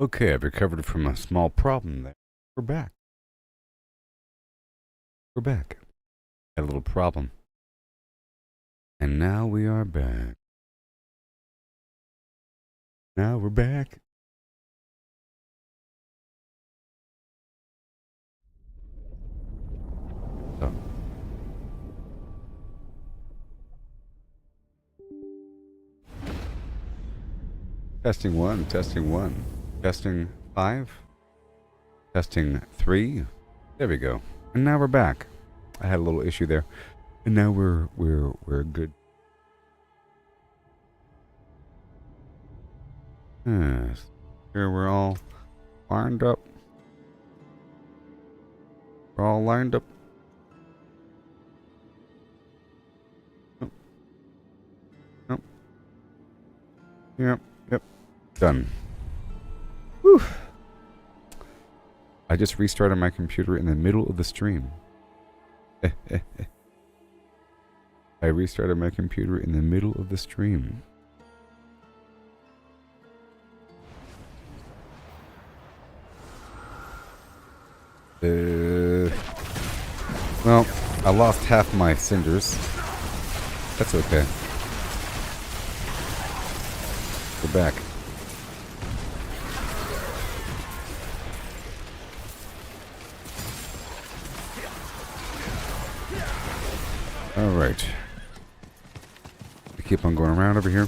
Okay, I've recovered from a small problem there. We're back. We're back. Had a little problem. And now we are back. Now we're back. Oh. Testing one, testing one. Testing 5. Testing 3. There we go. And now we're back. I had a little issue there. And now we're good. Yes. Here we're all lined up. We're all lined up. Nope. Nope. Yep. Done. Whew. I just restarted my computer in the middle of the stream. I restarted my computer in the middle of the stream. Well, I lost half my cinders. That's okay. We're back. Alright. We keep on going around over here.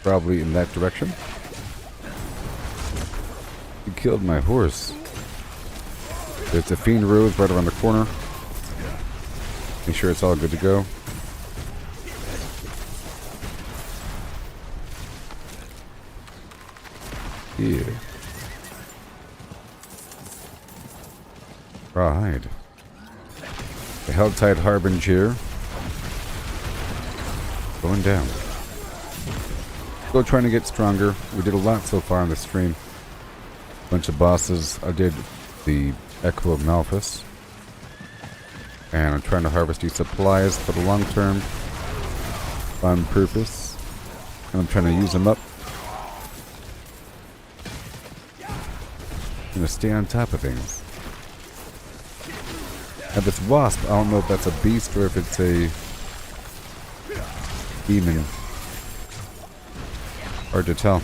Probably in that direction. You killed my horse. There's a Fiend Rose right around the corner. Make sure it's all good to go. Yeah. Rawhide. The Helltide Harbinger. Going down. Still trying to get stronger. We did a lot so far on the stream. Bunch of bosses. I did the Echo of Malphus. And I'm trying to harvest these supplies for the long term. On purpose. And I'm trying to use them up. I'm gonna stay on top of things. Now this wasp, I don't know if that's a beast or if it's a demon. Hard to tell.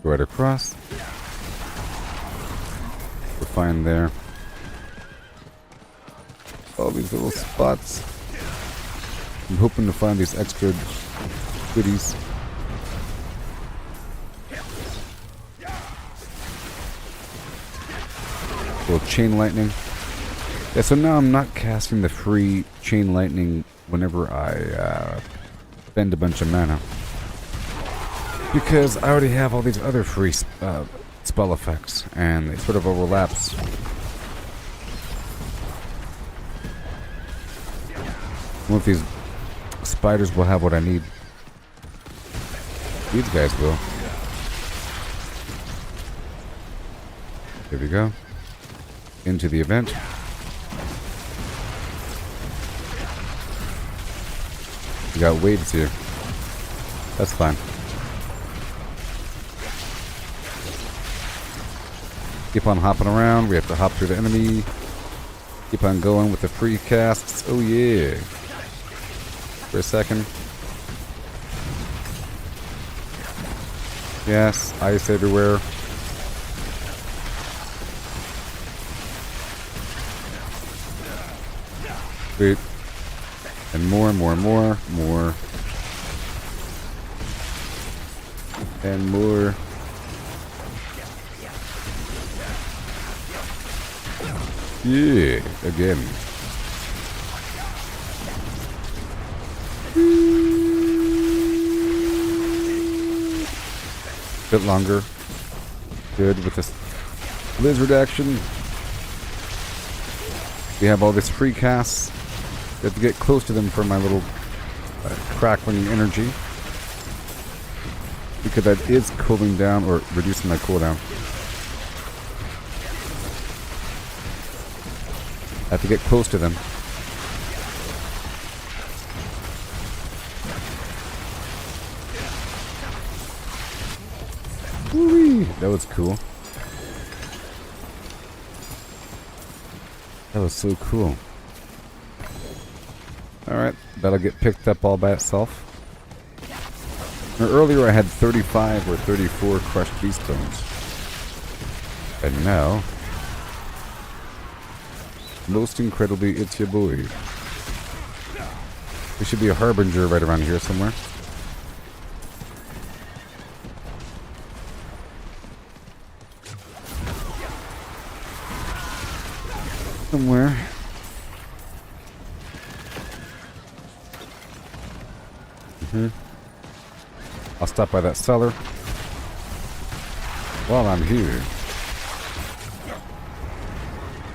Go right across. We're fine there. All these little spots. I'm hoping to find these extra goodies. Little chain lightning. Yeah, so now I'm not casting the free chain lightning whenever I spend a bunch of mana. Because I already have all these other free spell effects, and it sort of overlaps. One of these spiders will have what I need. These guys will. There we go. Into the event. We got waves here. That's fine. Keep on hopping around. We have to hop through the enemy. Keep on going with the free casts. Oh yeah. For a second. Yes, ice everywhere. Sweet. And more. And more. Yeah, again. Bit longer. Good with this blizzard action. We have all this free casts. You have to get close to them for my little crackling energy. Because that is cooling down or reducing my cooldown. have to get close to them. Whee! That was cool. That was so cool. Alright, that'll get picked up all by itself. Now, earlier I had 35 or 34 crushed beast bones. And now, most incredibly, it's your boy. There should be a harbinger right around here somewhere. Somewhere. I'll stop by that cellar while I'm here.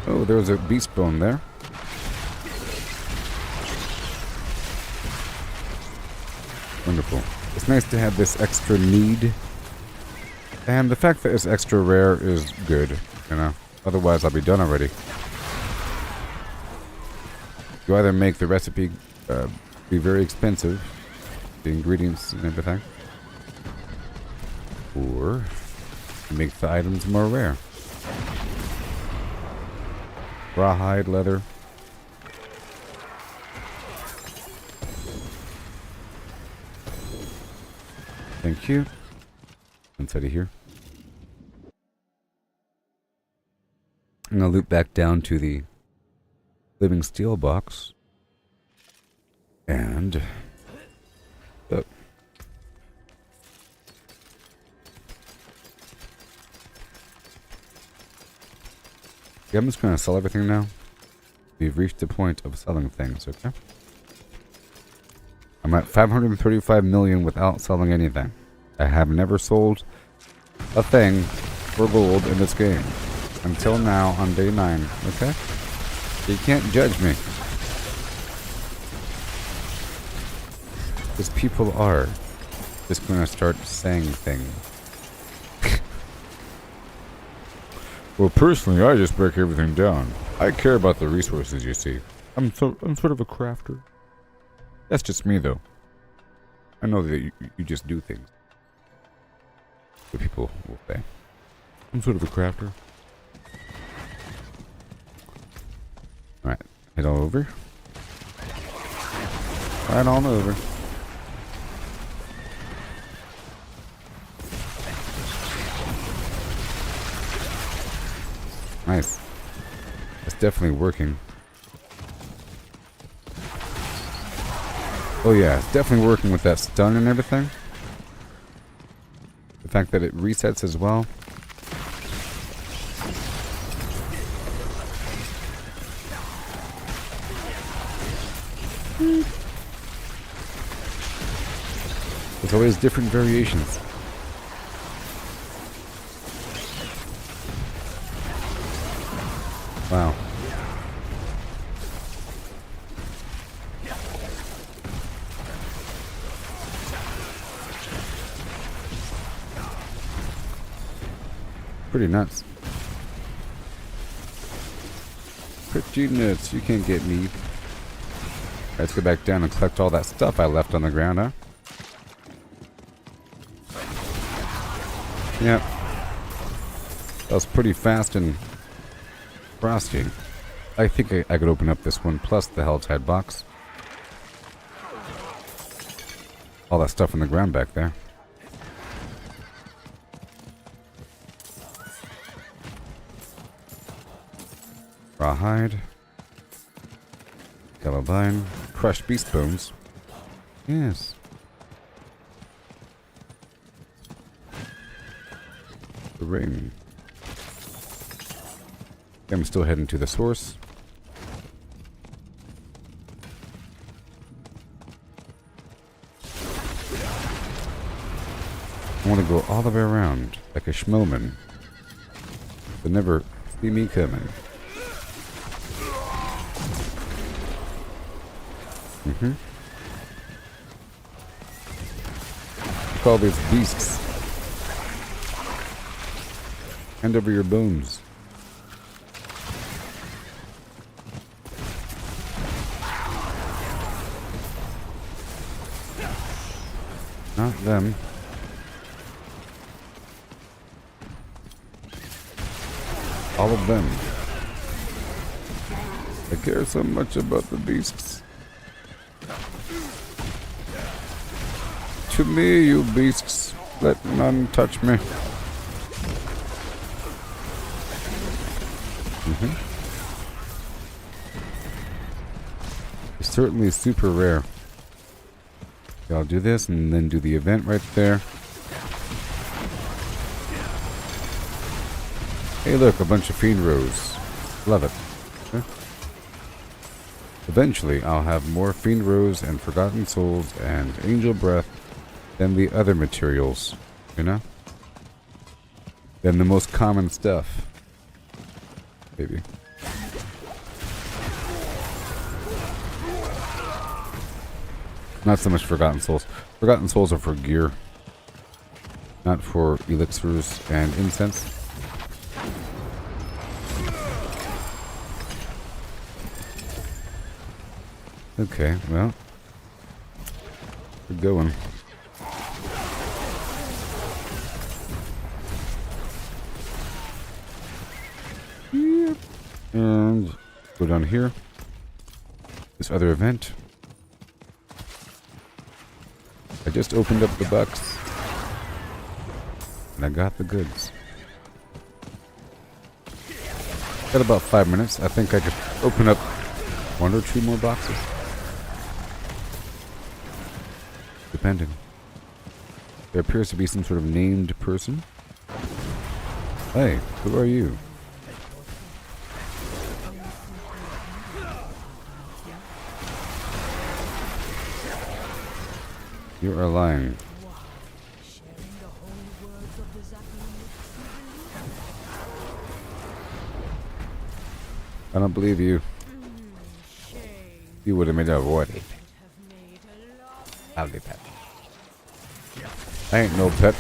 Oh, there's a beast bone there. Wonderful. It's nice to have this extra need. And the fact that it's extra rare is good, you know. Otherwise, I'll be done already. You either make the recipe be very expensive, the ingredients and everything, or make the items more rare. Rawhide, leather. Thank you. Inside of here. I'm gonna loop back down to the living steel box. And oh. Yeah, I'm just gonna sell everything now. We've reached the point of selling things, okay? I'm at 535 million without selling anything. I have never sold a thing for gold in this game. Until now on day 9, okay? You can't judge me. Because people are just gonna start saying things. Well, personally, I just break everything down. I care about the resources, you see. I'm sort of a crafter. That's just me, though. I know that you just do things. The people will say. I'm sort of a crafter. Alright, head on over. Right on over. Nice. It's definitely working. Oh yeah, it's definitely working with that stun and everything. The fact that it resets as well. There's always different variations. Wow. Pretty nuts. Pretty nuts. You can't get me. Let's go back down and collect all that stuff I left on the ground, huh? Yep. That was pretty fast and frosty. I think I could open up this one plus the Helltide box. All that stuff on the ground back there. Rawhide. Yellowbine. Crushed beast bones. Yes. The ring. I'm still heading to the source. I want to go all the way around like a schmoman. They'll never see me coming. Look at all these beasts. Hand over your bones. not them. All of them. I care so much about the beasts. To me, you beasts, let none touch me. It's certainly super rare. Okay, I'll do this and then do the event right there. Hey look, a bunch of Fiend Rose. Love it. Okay. Eventually, I'll have more Fiend Rose and Forgotten Souls and Angel Breath than the other materials, you know? Than the most common stuff. Maybe. Not so much Forgotten Souls. Forgotten Souls are for gear. Not for elixirs and incense. Okay, well. We're going. Yep. And go down here. This other event. I just opened up the box. And I got the goods. Got about 5 minutes. I think I could open up 1 or 2 more boxes. Depending. There appears to be some sort of named person. Hey, who are you? You are lying. I don't believe you. You would have made a what? Howdy, pet. I ain't no pet.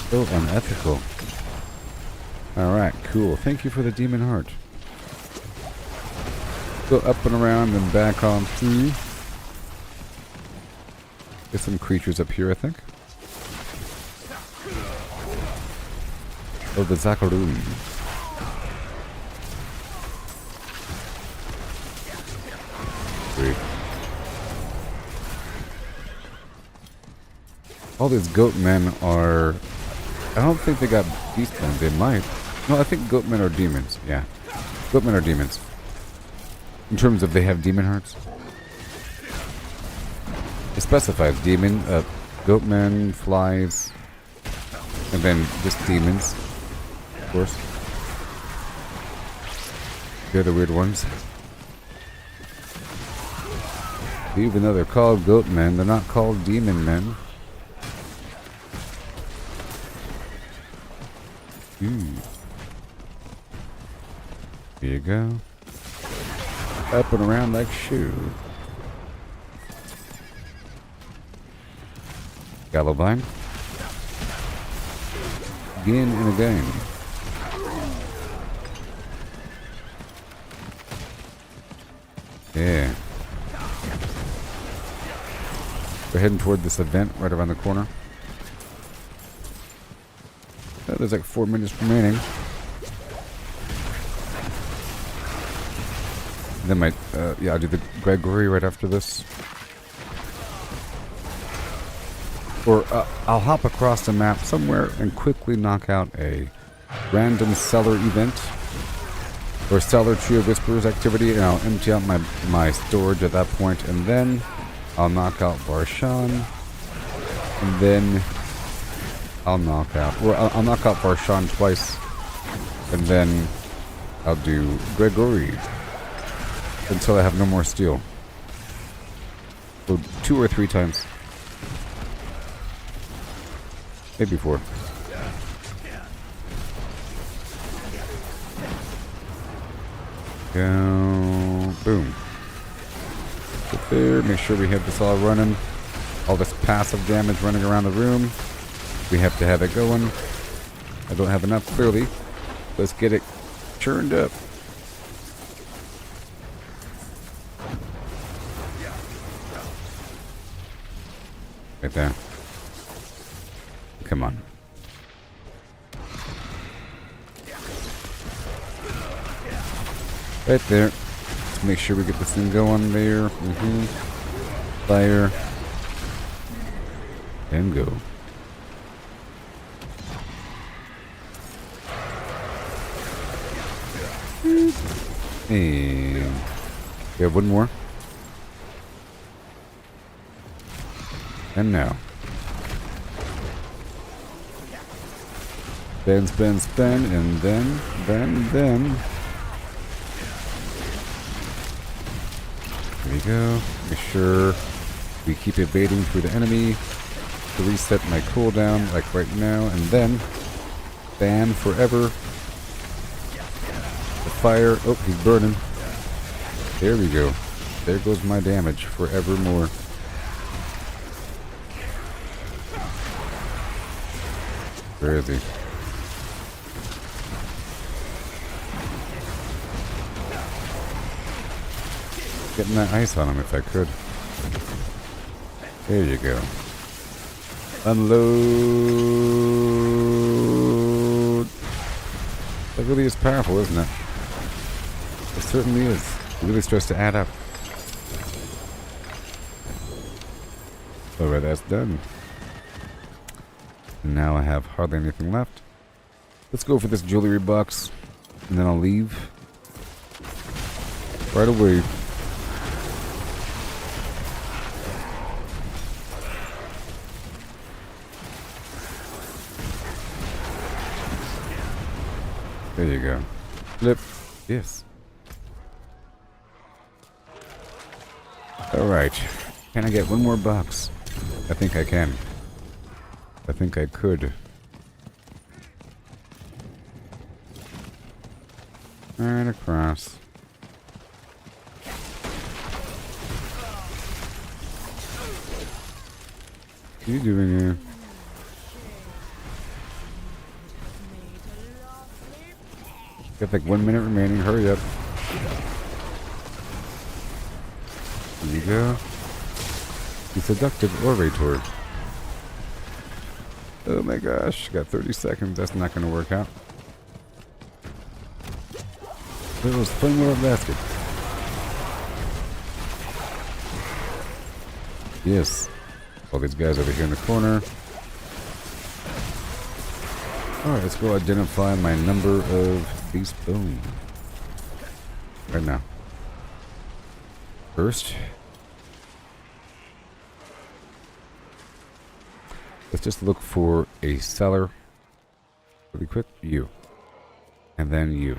So unethical. Alright, cool. Thank you for the demon heart. Go up and around and back on through. There's some creatures up here, I think. Oh, the Zakaroon. Great. All these goat men are... I don't think they got beast men. They might. No, I think goat men are demons. Yeah. Goat men are demons. In terms of they have demon hearts. It specifies demon, goat men, flies, and then just demons, of course. They're the weird ones. Even though they're called goat men, they're not called demon men. Here you go. Up and around like shoe. Gallowbine. Again and again. Yeah. We're heading toward this event right around the corner. Oh, there's like 4 minutes remaining. Then yeah, I'll do the Gregory right after this. Or I'll hop across the map somewhere and quickly knock out a random cellar event. Or cellar Tree of Whispers activity, and I'll empty out my storage at that point, and then I'll knock out Varshan. And then I'll knock out... Well, I'll knock out Varshan twice. And then I'll do Gregory. Until I have no more steel. So 2 or 3 times. Maybe 4. Go. Boom. Get there. Make sure we have this all running. All this passive damage running around the room. We have to have it going. I don't have enough, clearly. Let's get it churned up. Right there. Come on. Right there. Let's make sure we get this thing going there. Fire. And go. And we have one more. And now. Spin, spin, spin, and then. There we go. Make sure we keep evading through the enemy to reset my cooldown, like right now, and then ban forever. The fire. Oh, he's burning. There we go. There goes my damage forevermore. Where is he? Getting that ice on him if I could. There you go. Unload. That really is powerful, isn't it? It certainly is. It really starts to add up. Alright, that's done. And now I have hardly anything left. Let's go for this jewelry box, and then I'll leave right away. There you go. Flip. Yes. Alright. Can I get one more box? I think I can. I think I could. Right across. What are you doing here? Got like 1 minute remaining. Hurry up. Here you go. The seductive orator. Oh my gosh. Got 30 seconds. That's not going to work out. It was fun little basket. Yes. All these guys over here in the corner. Alright, let's go identify my number of these boom. Right now. First. Let's just look for a seller. Really quick. You. And then you.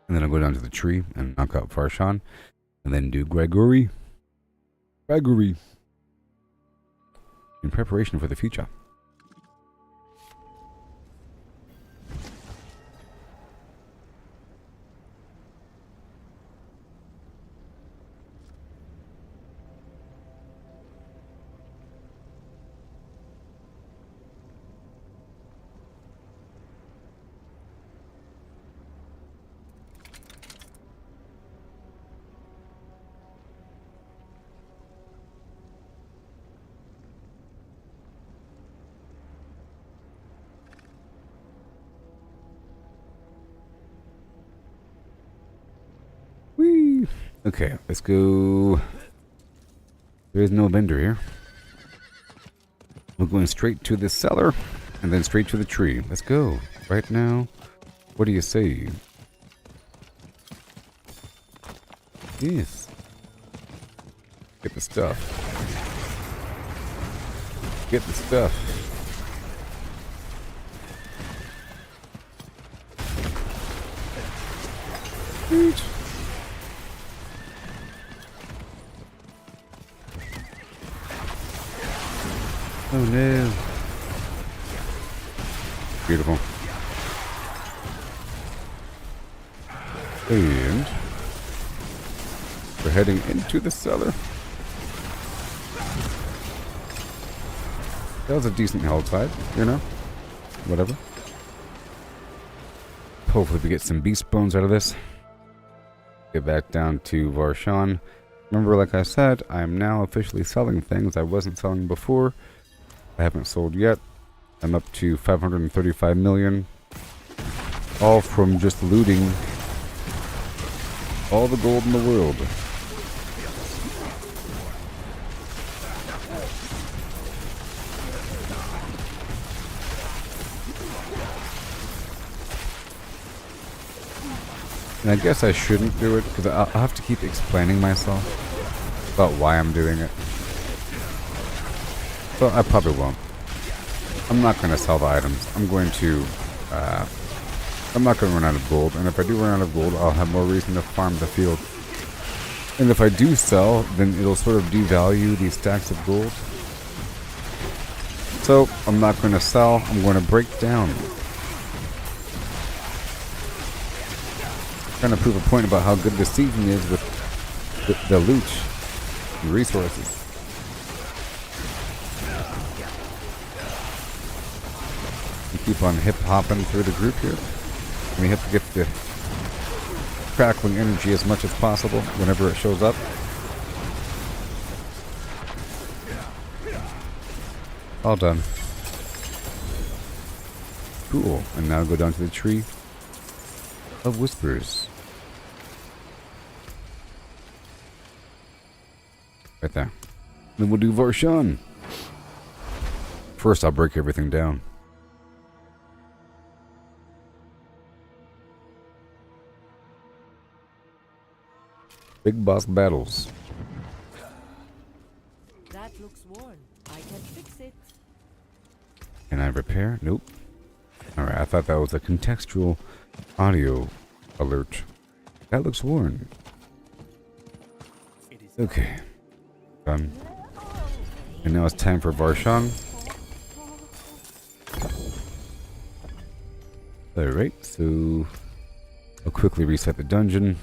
And then I'll go down to the tree and knock out Farshawn. And then do Gregory. Gregory. In preparation for the future. Whee! Okay, let's go. There is no vendor here. We're going straight to the cellar and then straight to the tree. Let's go. Right now. What do you say? Yes. Get the stuff. Get the stuff. Sweet. Oh no. Beautiful. And we're heading into the cellar. That was a decent hell tide, you know? Whatever. Hopefully we get some beast bones out of this. Get back down to Varshan. Remember, like I said, I'm now officially selling things I wasn't selling before. I haven't sold yet. I'm up to 535 million. All from just looting all the gold in the world. And I guess I shouldn't do it, because I'll have to keep explaining myself about why I'm doing it. So I probably won't. I'm not going to sell the items. I'm not going to run out of gold, and if I do run out of gold, I'll have more reason to farm the field. And if I do sell, then it'll sort of devalue these stacks of gold. So I'm not going to sell, I'm going to break down. Trying to prove a point about how good the season is with the loot and resources. We keep on hip-hopping through the group here. And we have to get the crackling energy as much as possible whenever it shows up. All done. Cool. And now go down to the tree of whispers. Right there. Then we'll do Varshan. First, I'll break everything down. Big boss battles. That looks worn. I can fix it. Can I repair? Nope. Alright, I thought that was a contextual audio alert. That looks worn. Okay. Done. And now it's time for Varshan. Alright, so I'll quickly reset the dungeon.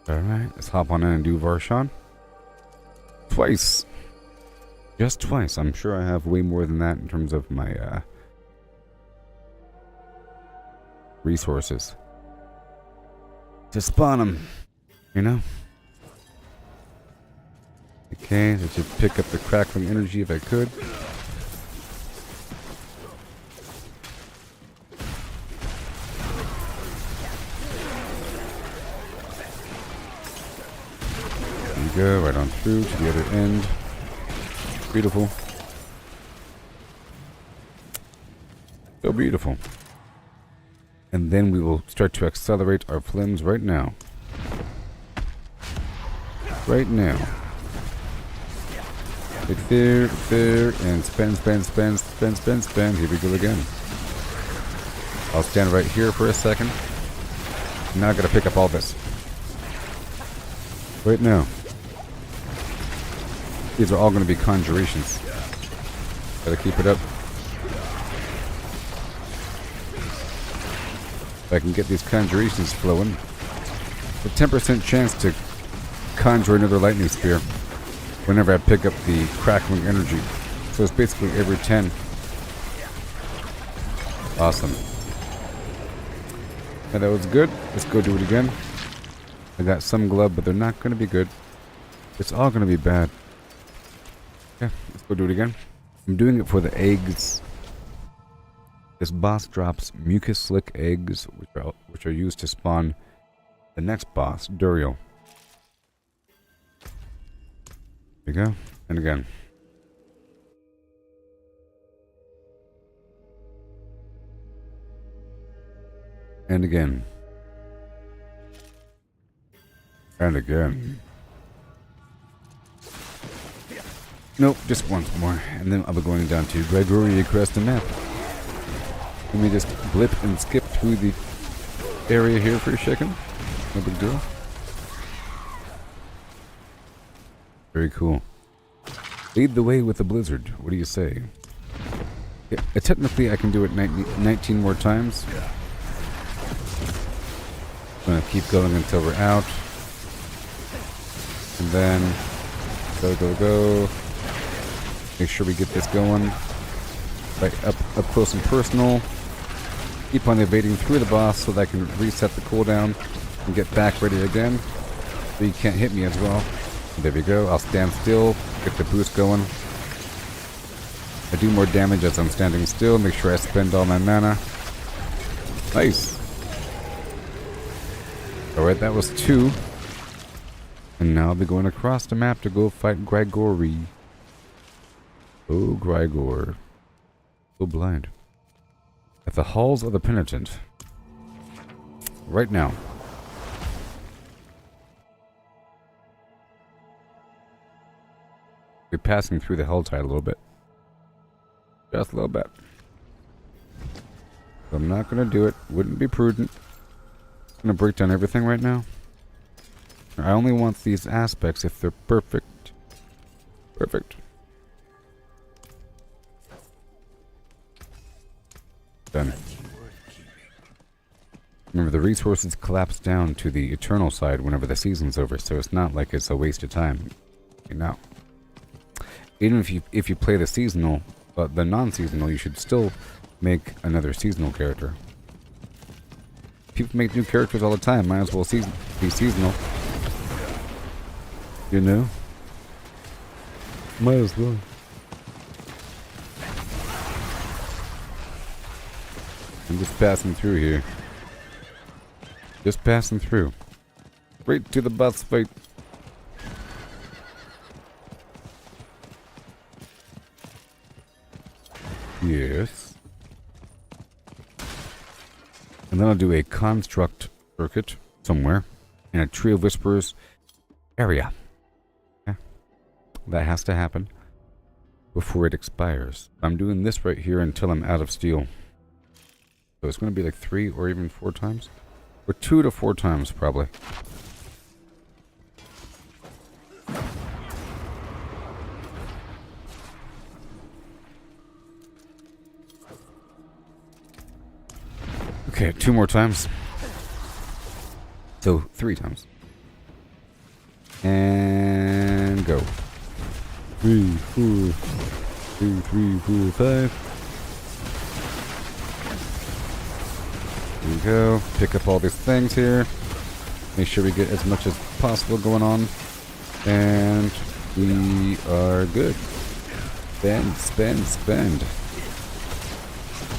Alright, let's hop on in and do Varshan. Twice. Just twice. I'm sure I have way more than that in terms of my resources. To spawn them, you know? Okay, let's just pick up the crackling energy if I could. Go right on through to the other end. Beautiful. So beautiful. And then we will start to accelerate our flames right now. Right now. Right there, and spin. Here we go again. I'll stand right here for a second. Now I gotta pick up all this. Right now. These are all going to be conjurations. Gotta keep it up. If I can get these conjurations flowing. A 10% chance to conjure another lightning spear whenever I pick up the crackling energy. So it's basically every 10. Awesome. Now that was good. Let's go do it again. I got some glove, but they're not going to be good. It's all going to be bad. Yeah, let's go do it again. I'm doing it for the eggs. This boss drops mucus slick eggs, which are used to spawn the next boss, Duriel. There we go. And again. And again. And again. Nope, just once more. And then I'll be going down to Gregory across the map. Let me just blip and skip through the area here for a second. No big deal. Very cool. Lead the way with the blizzard. What do you say? Yeah, technically I can do it 19 more times. I'm gonna keep going until we're out. And then go. Make sure we get this going. Right up close and personal. Keep on evading through the boss so that I can reset the cooldown and get back ready again. So you can't hit me as well. There we go. I'll stand still, get the boost going. I do more damage as I'm standing still. Make sure I spend all my mana. Nice. Alright, that was 2. And now I'll be going across the map to go fight Grigory. Oh, Grigor. So blind. At the Halls of the Penitent. Right now. We're passing through the Helltide a little bit. Just a little bit. So I'm not going to do it. Wouldn't be prudent. I'm going to break down everything right now. I only want these aspects if they're perfect. Perfect. Done. Remember, the resources collapse down to the eternal side whenever the season's over, so it's not like it's a waste of time. You know. Even if you play the seasonal, the non-seasonal, you should still make another seasonal character. People make new characters all the time. Might as well be seasonal. You know? Might as well. I'm just passing through here. Just passing through. Right to the boss fight. Yes. And then I'll do a construct circuit somewhere in a Tree of Whisperers area. Okay. That has to happen before it expires. I'm doing this right here until I'm out of steel. So it's going to be like 3 or even 4 times. Or 2 to 4 times, probably. Okay, 2 more times. So, 3 times. And go. 3, 4, 2, 3, 4, 5. There we go. Pick up all these things here. Make sure we get as much as possible going on. And we are good. Spend, spend, spend.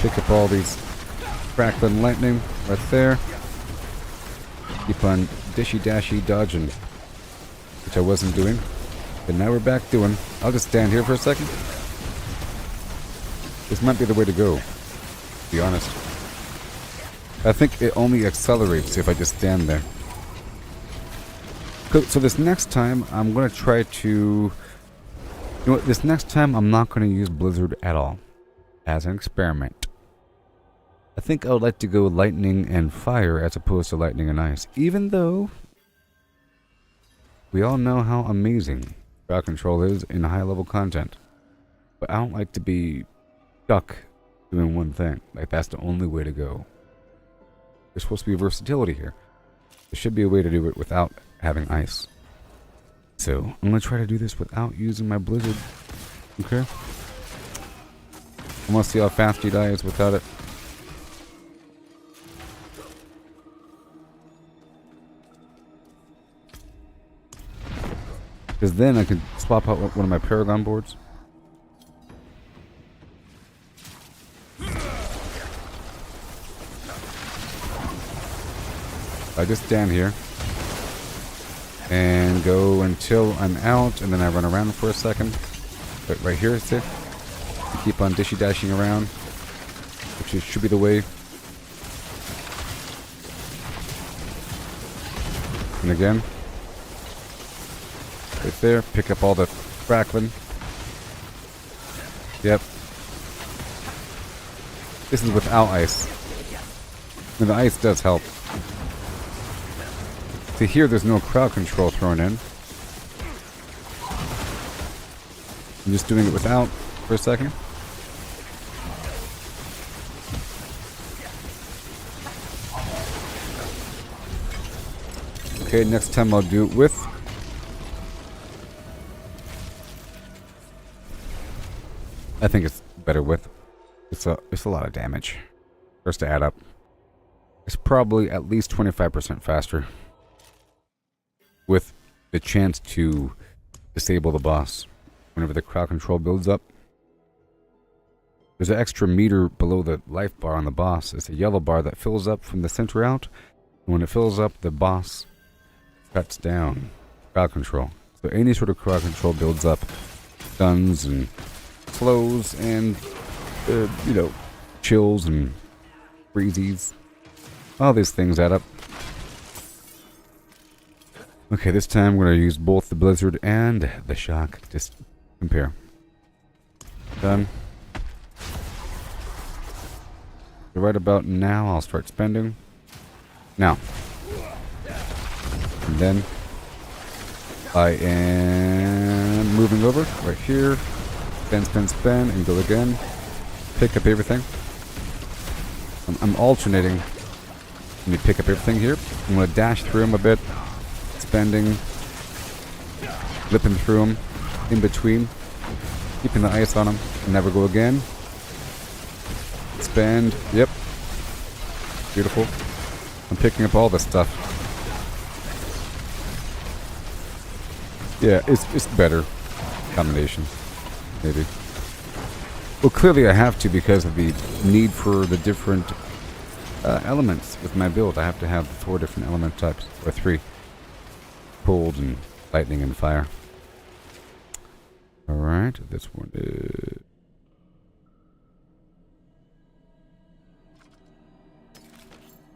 Pick up all these crackling lightning right there. Keep on dishy-dashy dodging, which I wasn't doing. But now we're back doing. I'll just stand here for a second. This might be the way to go, to be honest. I think it only accelerates if I just stand there. So this next time, I'm going to try to... You know what? This next time, I'm not going to use Blizzard at all. As an experiment. I think I would like to go lightning and fire as opposed to lightning and ice. Even though... we all know how amazing crowd control is in high-level content. But I don't like to be stuck doing one thing. Like, that's the only way to go. There's supposed to be versatility here. There should be a way to do it without having ice. So, I'm going to try to do this without using my Blizzard. Okay? I want to see how fast he dies without it. Because then I can swap out one of my Paragon boards. I just stand here and go until I'm out, and then I run around for a second. But right here, see? Keep on dishy-dashing around, which should be the way. And again, right there, pick up all the crackling. Yep. This is without ice. And the ice does help. See, here there's no crowd control thrown in. I'm just doing it without for a second. Okay, next time I'll do it with. I think it's better with. It's a lot of damage. First to add up. It's probably at least 25% faster with the chance to disable the boss whenever the crowd control builds up. There's an extra meter below the life bar on the boss. It's a yellow bar that fills up from the center out. And when it fills up, the boss cuts down crowd control. So any sort of crowd control builds up. Guns and slows and, chills and freezies. All these things add up. Okay, this time we're going to use both the blizzard and the shock. Just compare. Done. So right about now, I'll start spending. Now. And then I am moving over right here. Spend, spend, spend, and go again. Pick up everything. I'm alternating. Let me pick up everything here. I'm going to dash through them a bit. Spending. Flipping through them. In between. Keeping the ice on them. And never go again. Spend. Yep. Beautiful. I'm picking up all this stuff. Yeah, it's better. Combination. Maybe. Well, clearly I have to because of the need for the different elements with my build. I have to have 4 different element types. Or 3. Cold and lightning and fire. Alright, this one is...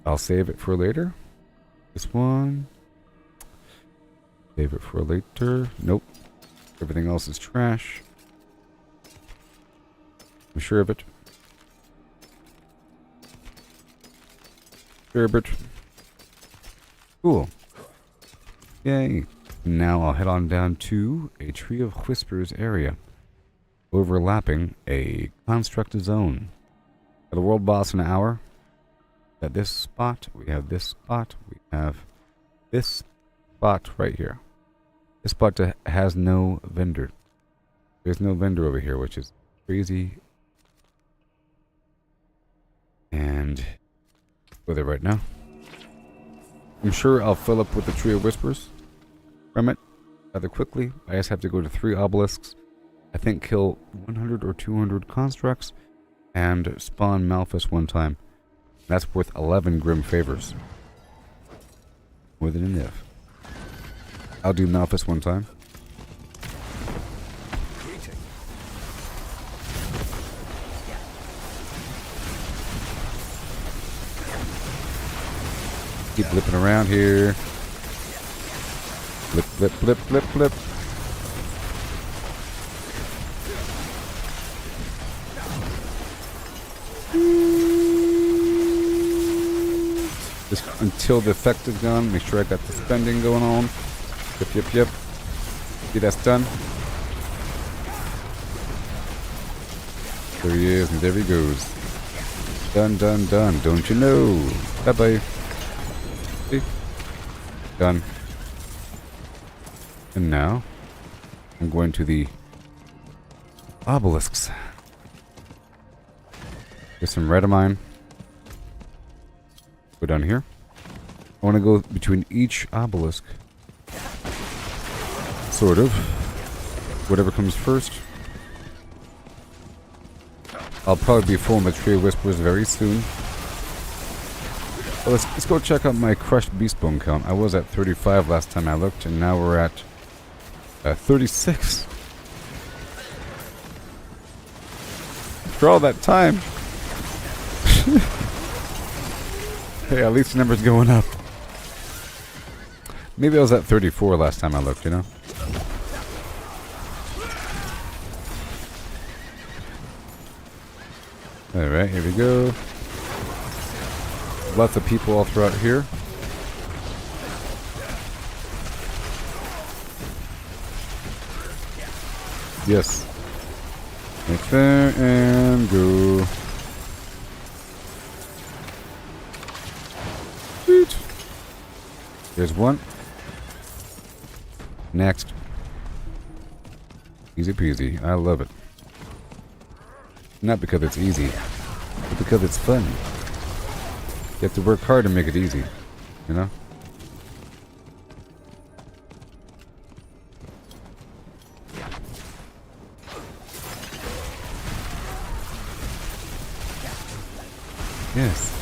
I'll save it for later. This one. Save it for later. Nope. Everything else is trash. I'm sure of it. Sure of it. Cool. Yay. Now I'll head on down to a Tree of Whispers area. Overlapping a construct zone. Got a world boss in an hour. At this spot, we have this spot, we have this spot right here. This spot has no vendor. There's no vendor over here, which is crazy. And go there right now. I'm sure I'll fill up with the Tree of Whispers from it rather quickly. I just have to go to 3 obelisks. I think kill 100 or 200 constructs and spawn Malphus one time. That's worth 11 Grim Favors. More than enough. I'll do Malphus one time. Keep flipping around here. Flip, flip, flip, flip, flip. Just until the effect is gone, make sure I got the spending going on. Yep, yep, yep. See, that's done. There he is, and there he goes. Done, done, done. Don't you know? Bye-bye. See? Done. And now, I'm going to the obelisks. Get some redamine. Go down here. I want to go between each obelisk. Sort of. Whatever comes first. I'll probably be full in the Tree of Whispers very soon. Well, let's go check out my crushed beast bone count. I was at 35 last time I looked, and now we're at 36. For all that time. Hey, at least the number's going up. Maybe I was at 34 last time I looked, you know? Alright, here we go. Lots of people all throughout here. Yes. Right there, and go. Sweet. There's one. Next. Easy peasy. I love it. Not because it's easy, but because it's fun. You have to work hard to make it easy, you know? Yes.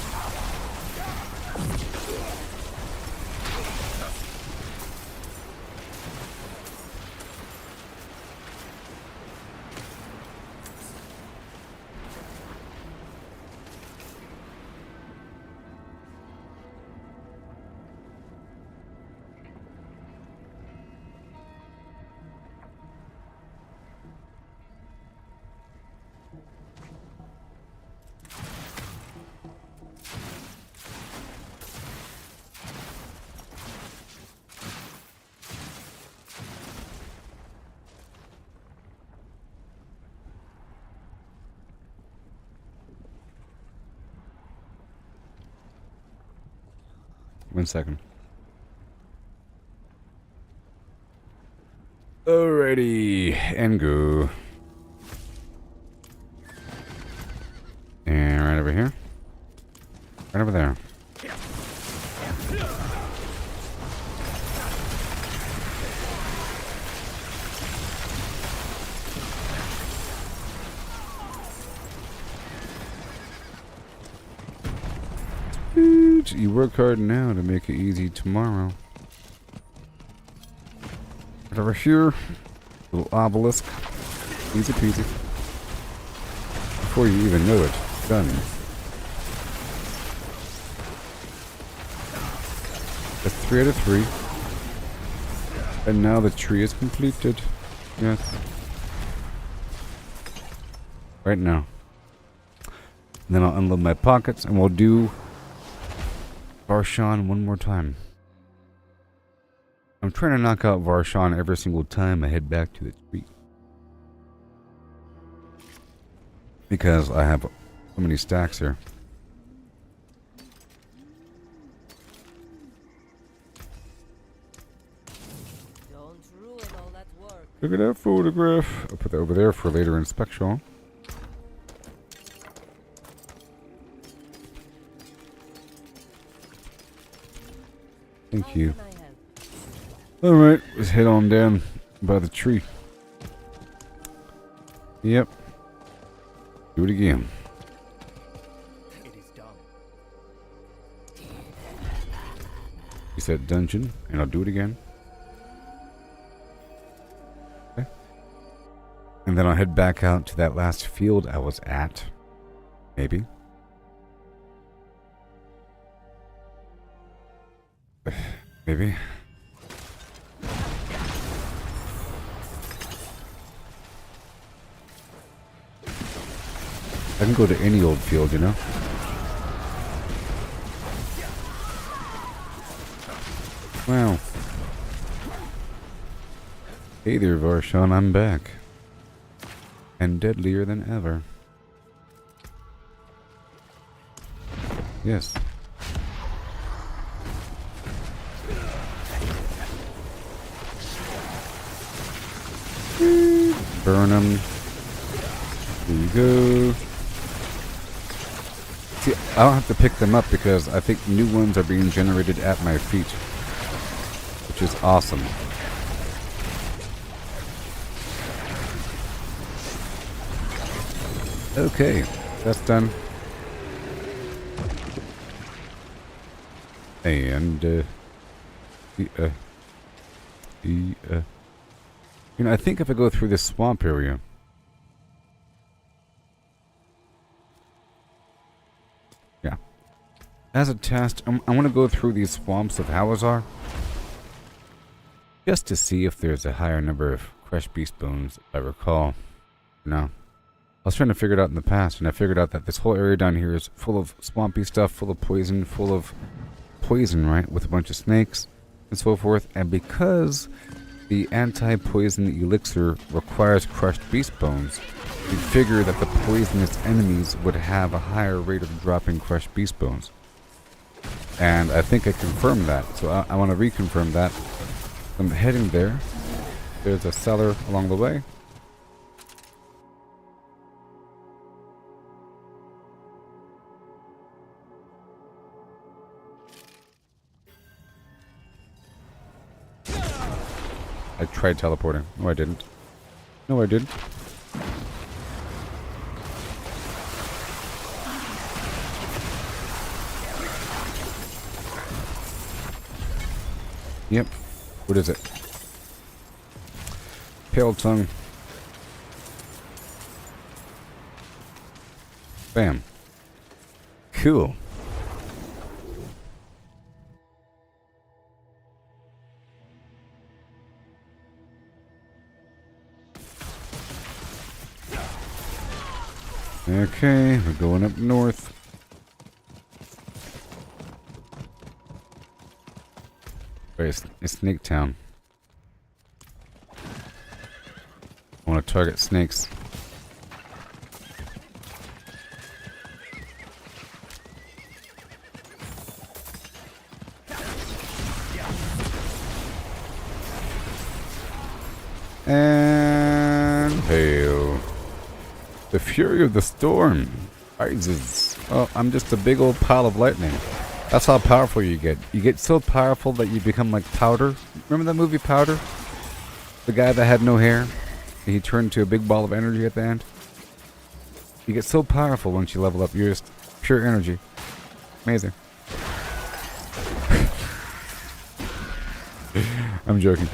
One second. Alrighty, and go. And right over here. Right over there. You work hard now to make it easy tomorrow. Right over here, little obelisk, easy peasy. Before you even know it, done. That's 3 out of 3. And now the tree is completed. Yes. Right now. And then I'll unload my pockets and we'll do Varshan one more time. I'm trying to knock out Varshan every single time I head back to the tree. Because I have so many stacks here. Don't ruin all that work. Look at that photograph. I'll put that over there for later inspection. Thank you. Alright, let's head on down by the tree. Yep. Do it again. It is done. You said dungeon, and I'll do it again. Okay. And then I'll head back out to that last field I was at. Maybe. Maybe. I can go to any old field, you know? Wow. Hey there, Varshan, I'm back. And deadlier than ever. Yes. Burn them. Here you go. See, I don't have to pick them up because I think new ones are being generated at my feet. Which is awesome. Okay, that's done. And, you know, I think if I go through this swamp area... Yeah. As a test, I want to go through these swamps of Hawazar. Just to see if there's a higher number of crushed beast bones, if I recall. No. I was trying to figure it out in the past, and I figured out that this whole area down here is full of swampy stuff, full of poison, right? With a bunch of snakes and so forth. And because the anti-poison elixir requires crushed beast bones, you'd figure that the poisonous enemies would have a higher rate of dropping crushed beast bones. And I think I confirmed that, so I want to reconfirm that. I'm heading there. There's a cellar along the way. I tried teleporting. No, I didn't. No, I didn't. Yep. What is it? Pale tongue. Bam. Cool. Okay, we're going up north. Wait, it's Snake Town. I want to target snakes. And hail. The fury of the storm rises. Oh, I'm just a big old pile of lightning. That's how powerful you get. You get so powerful that you become like Powder. Remember that movie Powder? The guy that had no hair? And he turned to a big ball of energy at the end? You get so powerful once you level up. You're just pure energy. Amazing. I'm joking.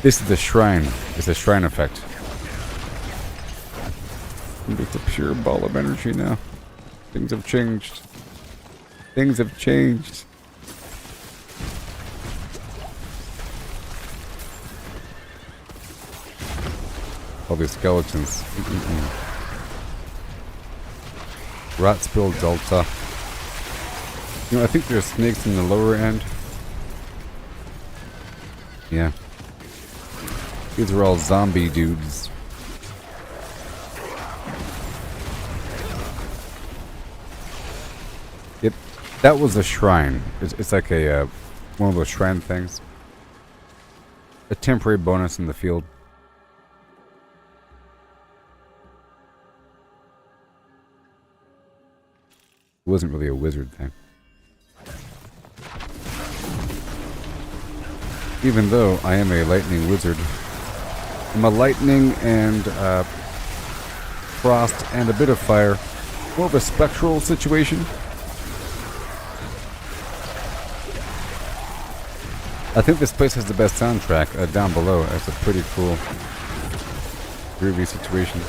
This is the shrine. It's a shrine effect. I'm just a pure ball of energy now. Things have changed. Things have changed. All these skeletons. Ratspill Delta. You know, I think there's snakes in the lower end. Yeah. These are all zombie dudes. Yep, that was a shrine. It's like a one of those shrine things. A temporary bonus in the field. It wasn't really a wizard thing. Even though I am a lightning wizard. I'm a lightning and frost and a bit of fire. More of a spectral situation. I think this place has the best soundtrack down below. That's a pretty cool, groovy situation.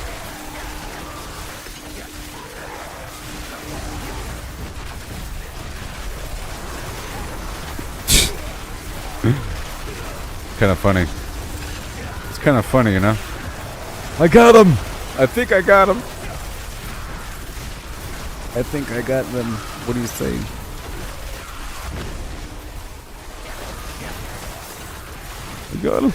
Kind of funny. It's kind of funny, you know? I got him! I think I got him! I think I got them. What do you say? I got him.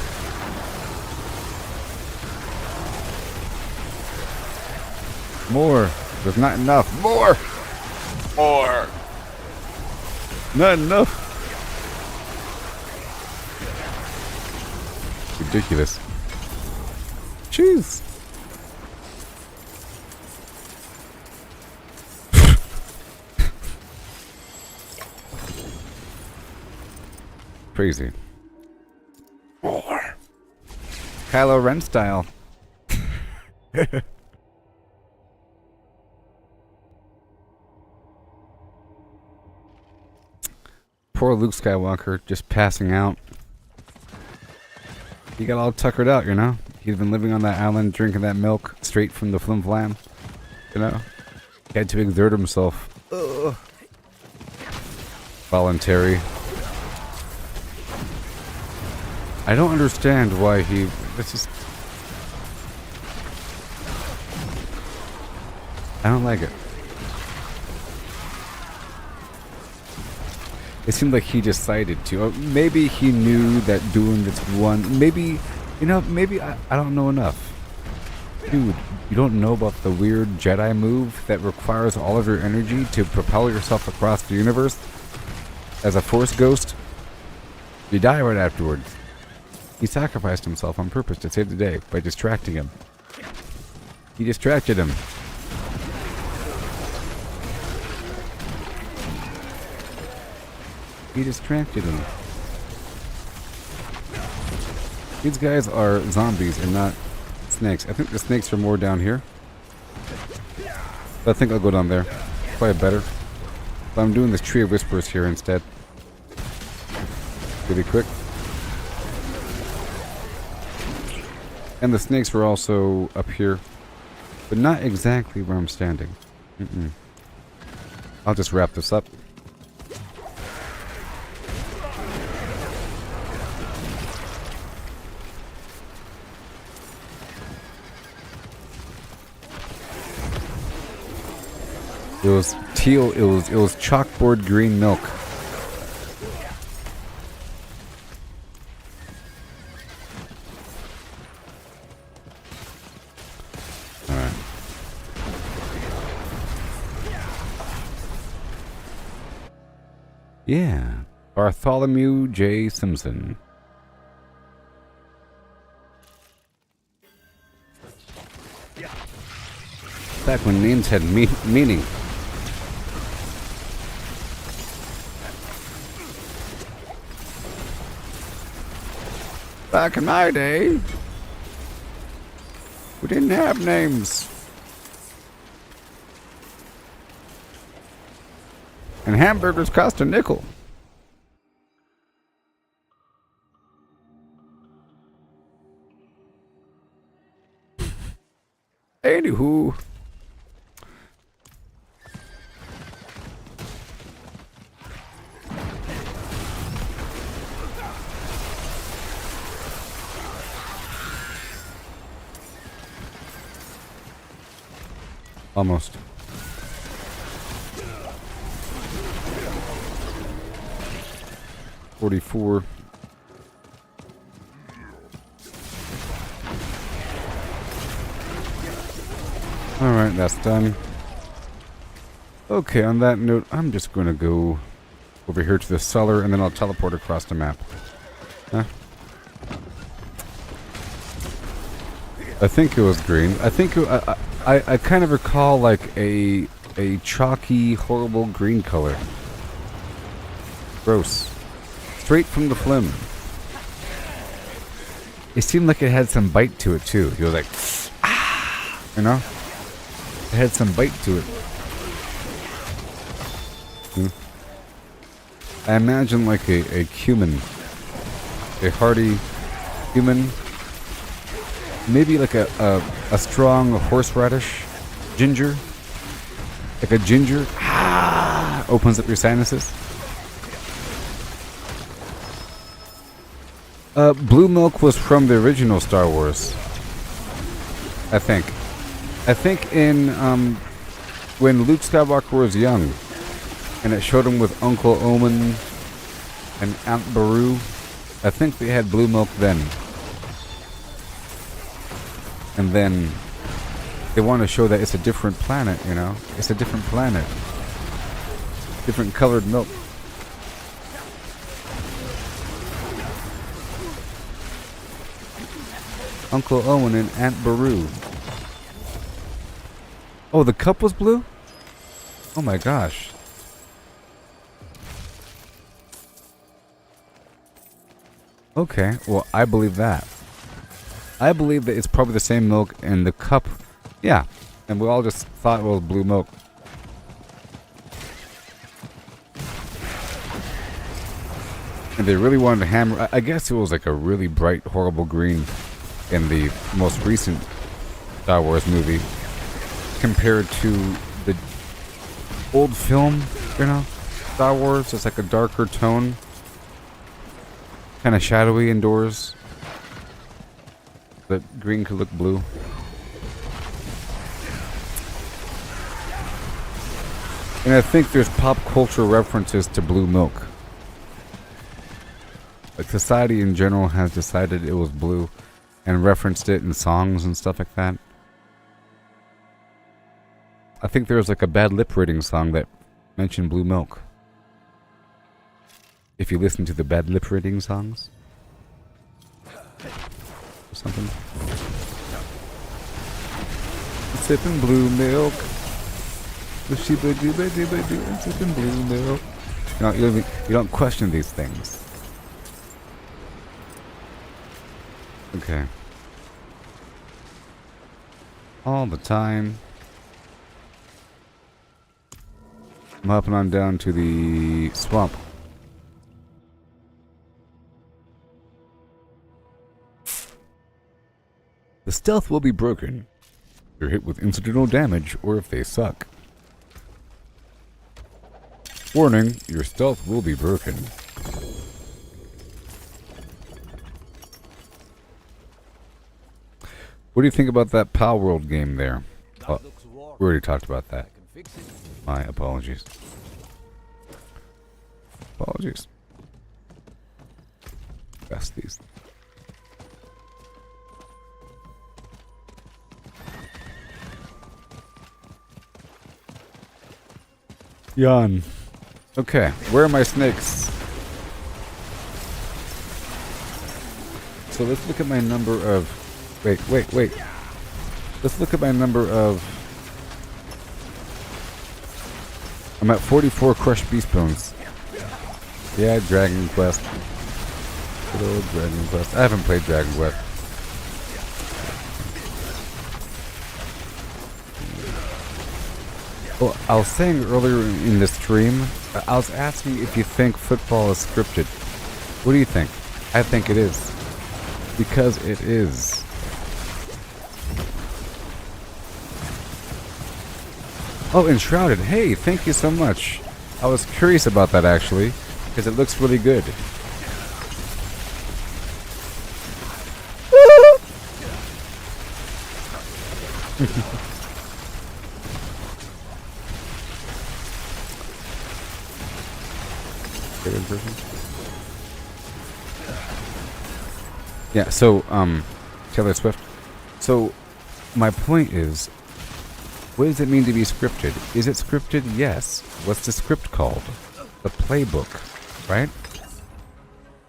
More. There's not enough. More! More! Not enough. Ridiculous. Jeez. Crazy. More. Kylo Ren style. Poor Luke Skywalker just passing out. He got all tuckered out, you know? He'd been living on that island, drinking that milk straight from the flim flam. You know? He had to exert himself. Ugh. Voluntary. I don't understand why he... It's just... I don't like it. It seemed like he decided to. Or maybe he knew that doing this one... Maybe, you know, maybe I don't know enough. Dude, you don't know about the weird Jedi move that requires all of your energy to propel yourself across the universe as a Force ghost? You die right afterwards. He sacrificed himself on purpose to save the day by distracting him. He distracted him. He distracted him. These guys are zombies and not snakes. I think the snakes are more down here. But I think I'll go down there. Probably better. But I'm doing this Tree of Whispers here instead. Pretty quick. And the snakes were also up here, but not exactly where I'm standing. I'll just wrap this up. It was teal, it was chalkboard green milk. Alright. Yeah. Bartholomew J. Simpson. Back when names had meaning. Back in my day, we didn't have names. And hamburgers cost a nickel. Anywho. Almost. $44. Alright, that's done. Okay, on that note, I'm just going to go over here to the cellar and then I'll teleport across the map. Huh? I think it was green. I think I kind of recall like a chalky, horrible green color. Gross. Straight from the phlegm. It seemed like it had some bite to it too. You were like, ah, you know? It had some bite to it. I imagine like a cumin. A hearty cumin. Maybe like a strong horseradish. Ginger. Like a ginger. Ah, opens up your sinuses. Blue milk was from the original Star Wars. I think. I think in, when Luke Skywalker was young, and it showed him with Uncle Omen and Aunt Beru, I think they had blue milk then. And then they want to show that it's a different planet, you know? It's a different planet. Different colored milk. Uncle Owen and Aunt Beru. Oh, the cup was blue? Oh my gosh. Okay, well, I believe that. I believe that it's probably the same milk and the cup. Yeah, and we all just thought it was blue milk. And they really wanted to hammer. I guess it was like a really bright, horrible green in the most recent Star Wars movie compared to the old film, you know, Star Wars. It's like a darker tone, kind of shadowy indoors. But green could look blue. And I think there's pop culture references to blue milk. Like society in general has decided it was blue and referenced it in songs and stuff like that. I think there was like a bad lip reading song that mentioned blue milk. If you listen to the bad lip reading songs. Or something. Sipping blue milk. Sipping blue milk. No, you don't question these things. Okay. All the time. I'm hopping on down to the swamp. The stealth will be broken. You're hit with incidental damage or if they suck. Warning, your stealth will be broken. What do you think about that Pal World game there? Oh, we already talked about that. My apologies. Apologies. Best these. Yawn. Okay, where are my snakes? So let's look at my number of... Wait. Let's look at my number of... I'm at 44 crushed beast bones. Yeah, Dragon Quest. Good old Dragon Quest. I haven't played Dragon Quest. Well, I was saying earlier in the stream, I was asking if you think football is scripted. What do you think? I think it is. Because it is. Oh, Enshrouded. Hey, thank you so much. I was curious about that actually, because it looks really good. Yeah, so, Taylor Swift. So, my point is, what does it mean to be scripted? Is it scripted? Yes. What's the script called? The playbook, right?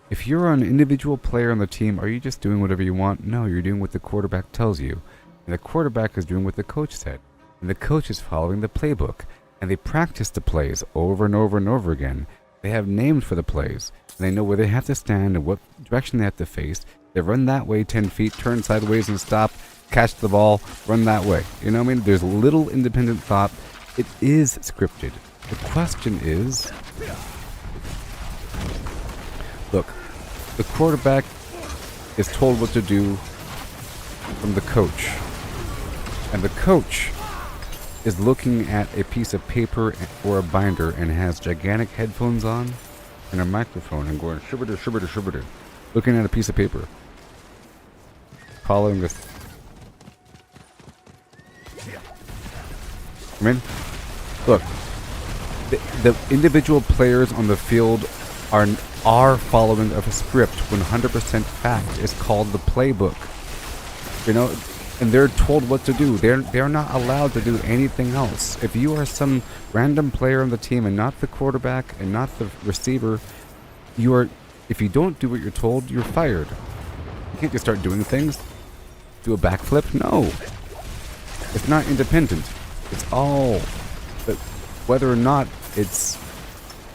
If you're an individual player on the team, are you just doing whatever you want? No, you're doing what the quarterback tells you. And the quarterback is doing what the coach said. And the coach is following the playbook. And they practice the plays over and over and over again. They have names for the plays. And they know where they have to stand and what direction they have to face. They run that way 10 feet, turn sideways and stop, catch the ball, run that way. You know what I mean? There's little independent thought. It is scripted. The question is, look, the quarterback is told what to do from the coach. And the coach is looking at a piece of paper or a binder and has gigantic headphones on and a microphone and going shubber shubber shubber, looking at a piece of paper, following this. I mean, look, the individual players on the field are following a script. 100% fact is called the playbook. You know, and they're told what to do. They're not allowed to do anything else. If you are some random player on the team and not the quarterback and not the receiver, if you don't do what you're told, you're fired. You can't just start doing things. Do a backflip? No. It's not independent. It's all, but whether or not it's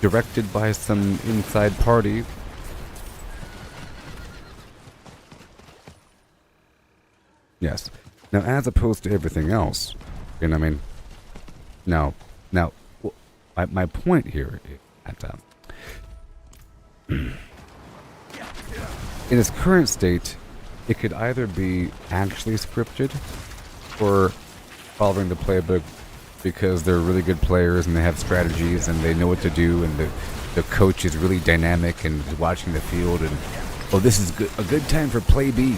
directed by some inside party. Yes. Now, as opposed to everything else, you know what I mean? Now, well, my point here is that in its current state, it could either be actually scripted or following the playbook because they're really good players and they have strategies and they know what to do, and the coach is really dynamic and is watching the field and, oh, this is a good time for play B.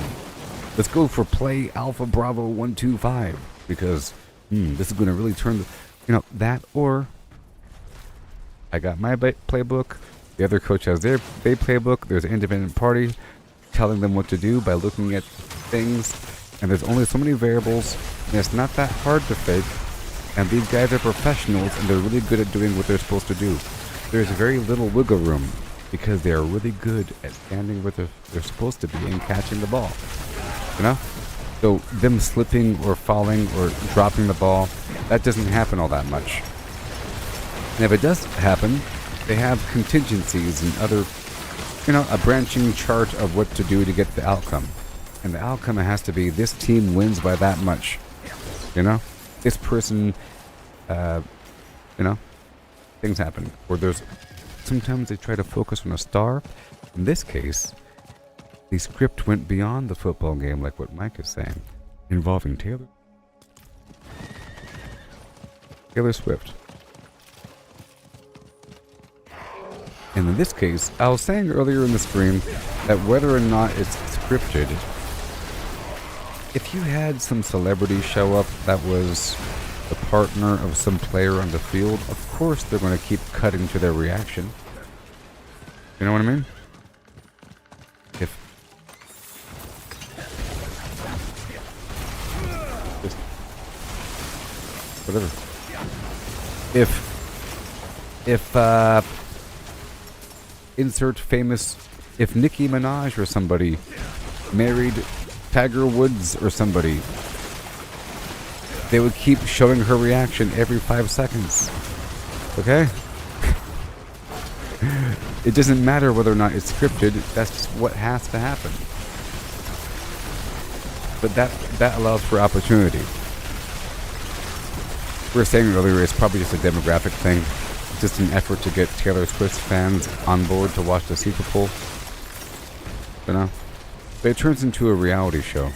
Let's go for play Alpha Bravo 125 because this is going to really turn the, that, or I got my playbook, the other coach has their playbook, there's an independent party telling them what to do by looking at things, and there's only so many variables, and it's not that hard to fake, and these guys are professionals and they're really good at doing what they're supposed to do. There's very little wiggle room because they are really good at standing where they're supposed to be and catching the ball. You know? So them slipping or falling or dropping the ball, that doesn't happen all that much. And if it does happen, they have contingencies and other, a branching chart of what to do to get the outcome. And the outcome has to be this team wins by that much. This person, things happen. Or sometimes they try to focus on a star. In this case, the script went beyond the football game, like what Mike is saying. involving Taylor Swift. And in this case, I was saying earlier in the stream that whether or not it's scripted, if you had some celebrity show up that was the partner of some player on the field, of course they're going to keep cutting to their reaction. You know what I mean? If just whatever. If insert famous, if Nicki Minaj or somebody married Tiger Woods or somebody, they would keep showing her reaction every 5 seconds. Okay? It doesn't matter whether or not it's scripted, that's just what has to happen. But that allows for opportunity. We were saying earlier, it's probably just a demographic thing. It's just an effort to get Taylor Swift fans on board to watch the Super Bowl. You know? But it turns into a reality show.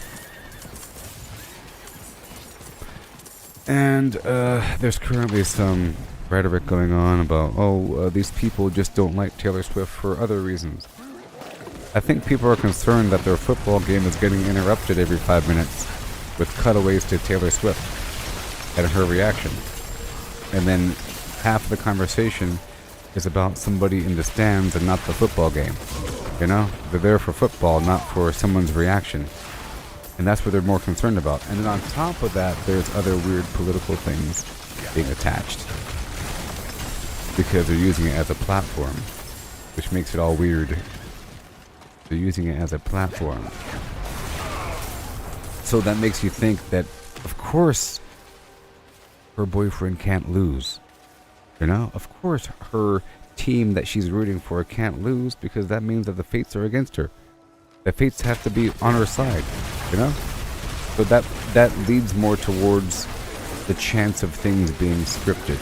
And there's currently some rhetoric going on about, these people just don't like Taylor Swift for other reasons. I think people are concerned that their football game is getting interrupted every 5 minutes with cutaways to Taylor Swift and her reaction. And then half of the conversation is about somebody in the stands and not the football game. You know? They're there for football, not for someone's reaction. And that's what they're more concerned about. And then on top of that, there's other weird political things being attached. Because they're using it as a platform, which makes it all weird. They're using it as a platform. So that makes you think that, of course, her boyfriend can't lose. You know? Of course, her team that she's rooting for can't lose, because that means that the fates are against her. The fates have to be on her side. You know? So that leads more towards the chance of things being scripted.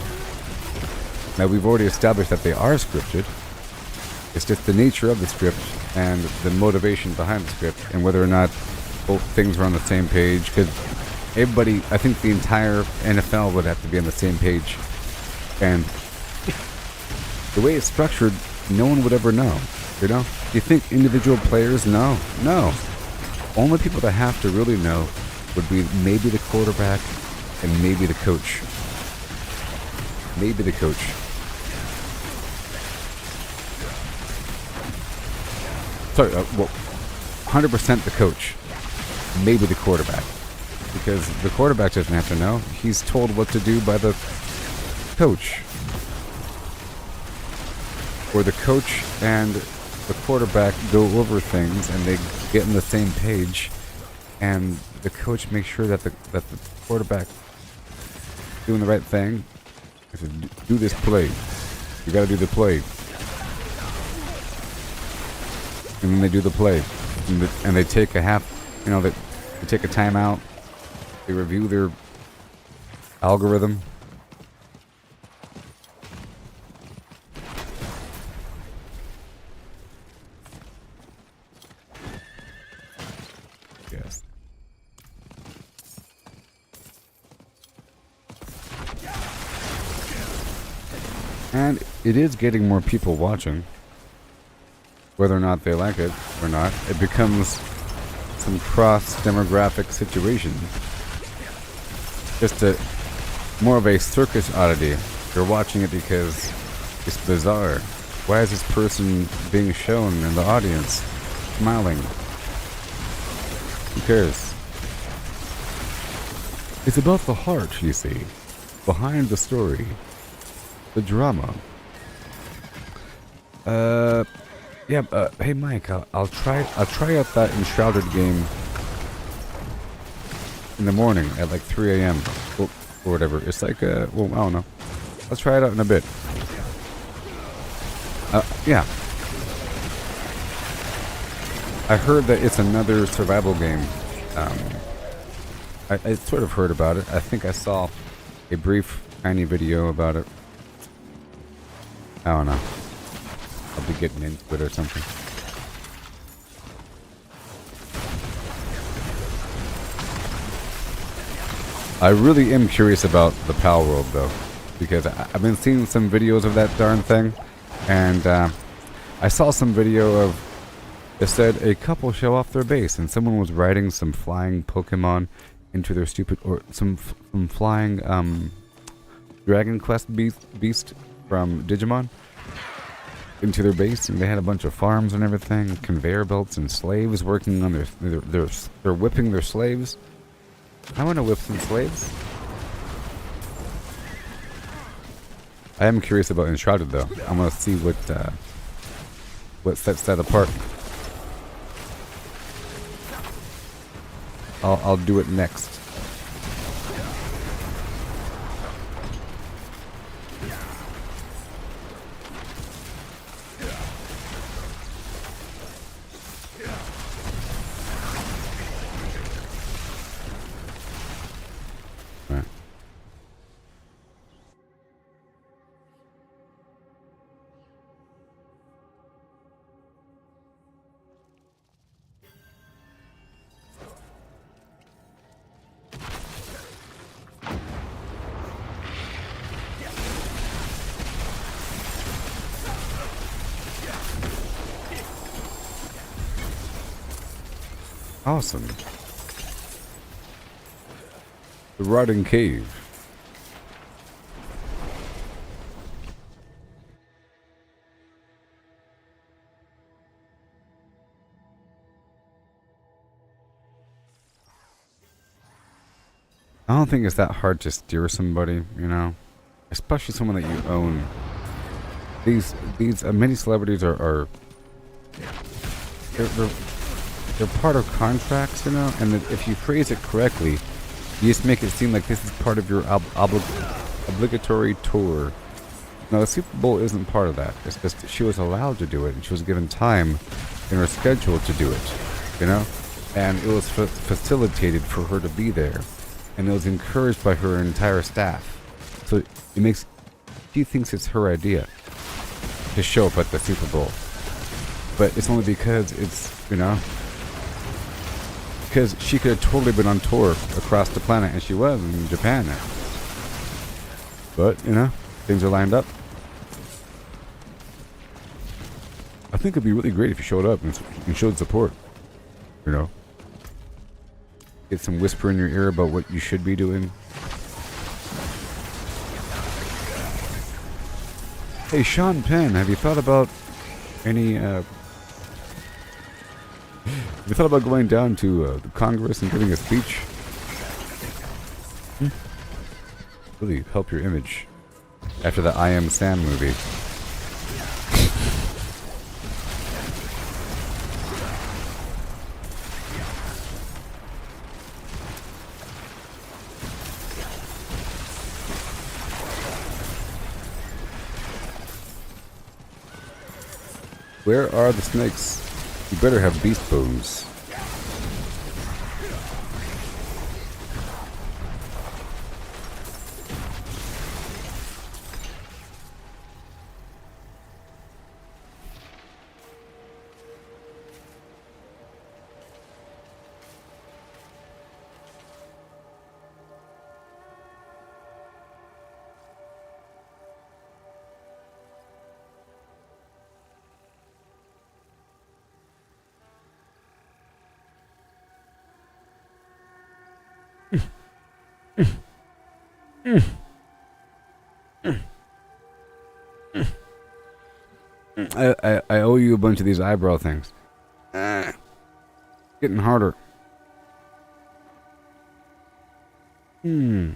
Now, we've already established that they are scripted. It's just the nature of the script and the motivation behind the script, and whether or not both things are on the same page. Because everybody, I think the entire NFL would have to be on the same page. And the way it's structured, no one would ever know. You know? Do you think individual players know? No. Only people that have to really know would be maybe the quarterback and maybe the coach. Maybe the coach. Sorry, 100% the coach. Maybe the quarterback. Because the quarterback doesn't have to know. He's told what to do by the coach. Or the coach and the quarterback go over things and they get on the same page, and the coach makes sure that the quarterback doing the right thing. He says, do this play. You gotta do the play. And then they do the play. And they take a they take a timeout. They review their algorithm. Yes. And it is getting more people watching. Whether or not they like it or not, it becomes some cross-demographic situation. Just more of a circus oddity. You're watching it because it's bizarre. Why is this person being shown in the audience, smiling? Who cares? It's about the heart, you see, behind the story, the drama. Hey Mike, I'll try out that Enshrouded game in the morning at like 3 a.m. or whatever. It's like, I don't know. Let's try it out in a bit. Yeah. I heard that it's another survival game. I sort of heard about it. I think I saw a brief, tiny video about it. I don't know. I'll be getting into it or something. I really am curious about the Pal World though, because I've been seeing some videos of that darn thing, and I saw some video of it said a couple show off their base, and someone was riding some flying Pokemon into their stupid, or some flying Dragon Quest beast from Digimon into their base, and they had a bunch of farms and everything, conveyor belts and slaves working on they're whipping their slaves. I want to whip some slaves. I am curious about Enshrouded though. I want to see what sets that apart. I'll do it next. Right. Awesome. The Rotting Cave. I don't think it's that hard to steer somebody, you know, especially someone that you own. These many celebrities are they're part of contracts, you know, and if you phrase it correctly, you just make it seem like this is part of your obligatory tour. No, the Super Bowl isn't part of that. It's just she was allowed to do it, and she was given time in her schedule to do it, you know, and it was facilitated for her to be there, and it was encouraged by her entire staff. So it makes, she thinks it's her idea to show up at the Super Bowl, but it's only because it's, you know, because she could have totally been on tour across the planet, and she was in Japan now. But, you know, things are lined up. I think it'd be really great if you showed up and showed support. You know? Get some whisper in your ear about what you should be doing. Hey, Sean Penn, have you thought about any, have you thought about going down to the Congress and giving a speech? Really help your image after the I Am Sam movie. Where are the snakes? You better have beast bones. I owe you a bunch of these eyebrow things. Getting harder. Hey,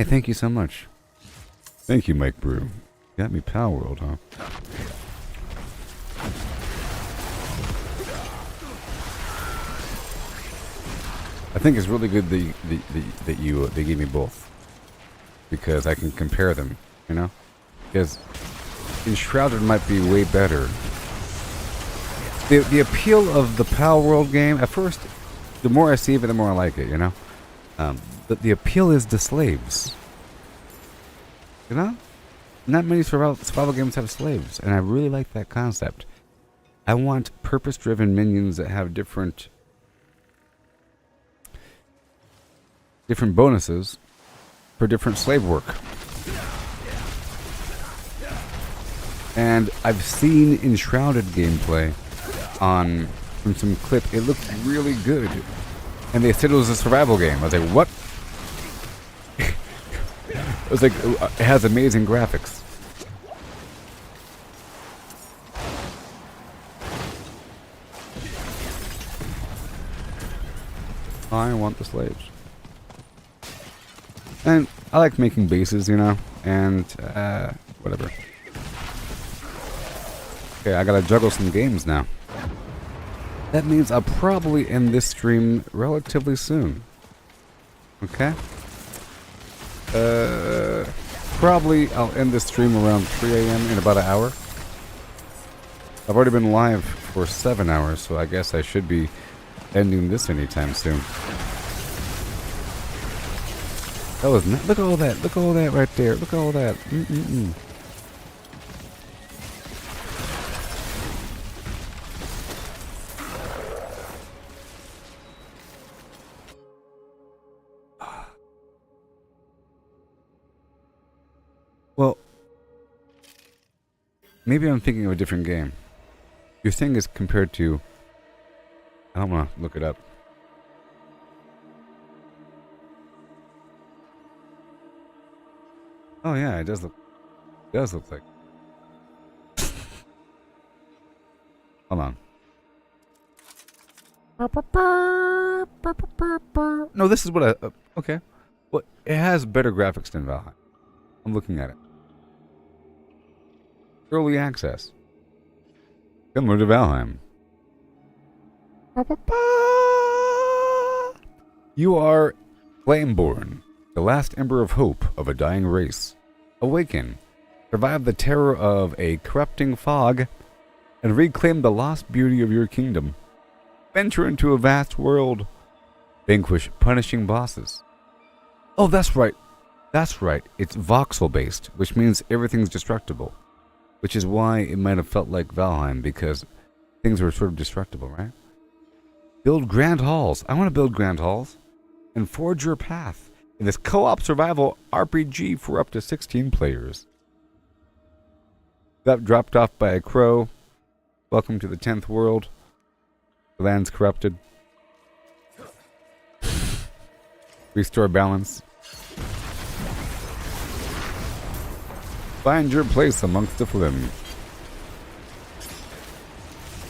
thank you so much. Thank you, Mike Brew. Got me Pal World, huh? I think it's really good that they gave me both, because I can compare them, you know? Because Enshrouded might be way better. The appeal of the Pal World game, at first, the more I see of it, the more I like it, you know? But the appeal is the slaves. You know? Not many survival games have slaves, and I really like that concept. I want purpose-driven minions that have different bonuses for different slave work. And I've seen Enshrouded gameplay from some clip. It looked really good. And they said it was a survival game. I was like, what? It was like, it has amazing graphics. I want the slaves. And I like making bases, you know, and whatever. Okay, I gotta juggle some games now. That means I'll probably end this stream relatively soon. Okay? Probably I'll end this stream around 3 a.m. in about an hour. I've already been live for 7 hours, so I guess I should be ending this anytime soon. That was look at all that. Look at all that right there. Look at all that. Well, maybe I'm thinking of a different game. Your thing is compared to... I don't want to look it up. Oh yeah, it does look like. Hold on. No, this is what I... okay. Well, it has better graphics than Valheim. I'm looking at it. Early access. Similar to Valheim. You are Flameborn, the last ember of hope of a dying race. Awaken, survive the terror of a corrupting fog, and reclaim the lost beauty of your kingdom. Venture into a vast world. Vanquish punishing bosses. Oh, that's right. That's right. It's voxel-based, which means everything's destructible. Which is why it might have felt like Valheim, because things were sort of destructible, right? Build grand halls. I want to build grand halls. And forge your path in this co-op survival RPG for up to 16 players. Got dropped off by a crow. Welcome to the 10th world. The land's corrupted. Restore balance. Find your place amongst the flim.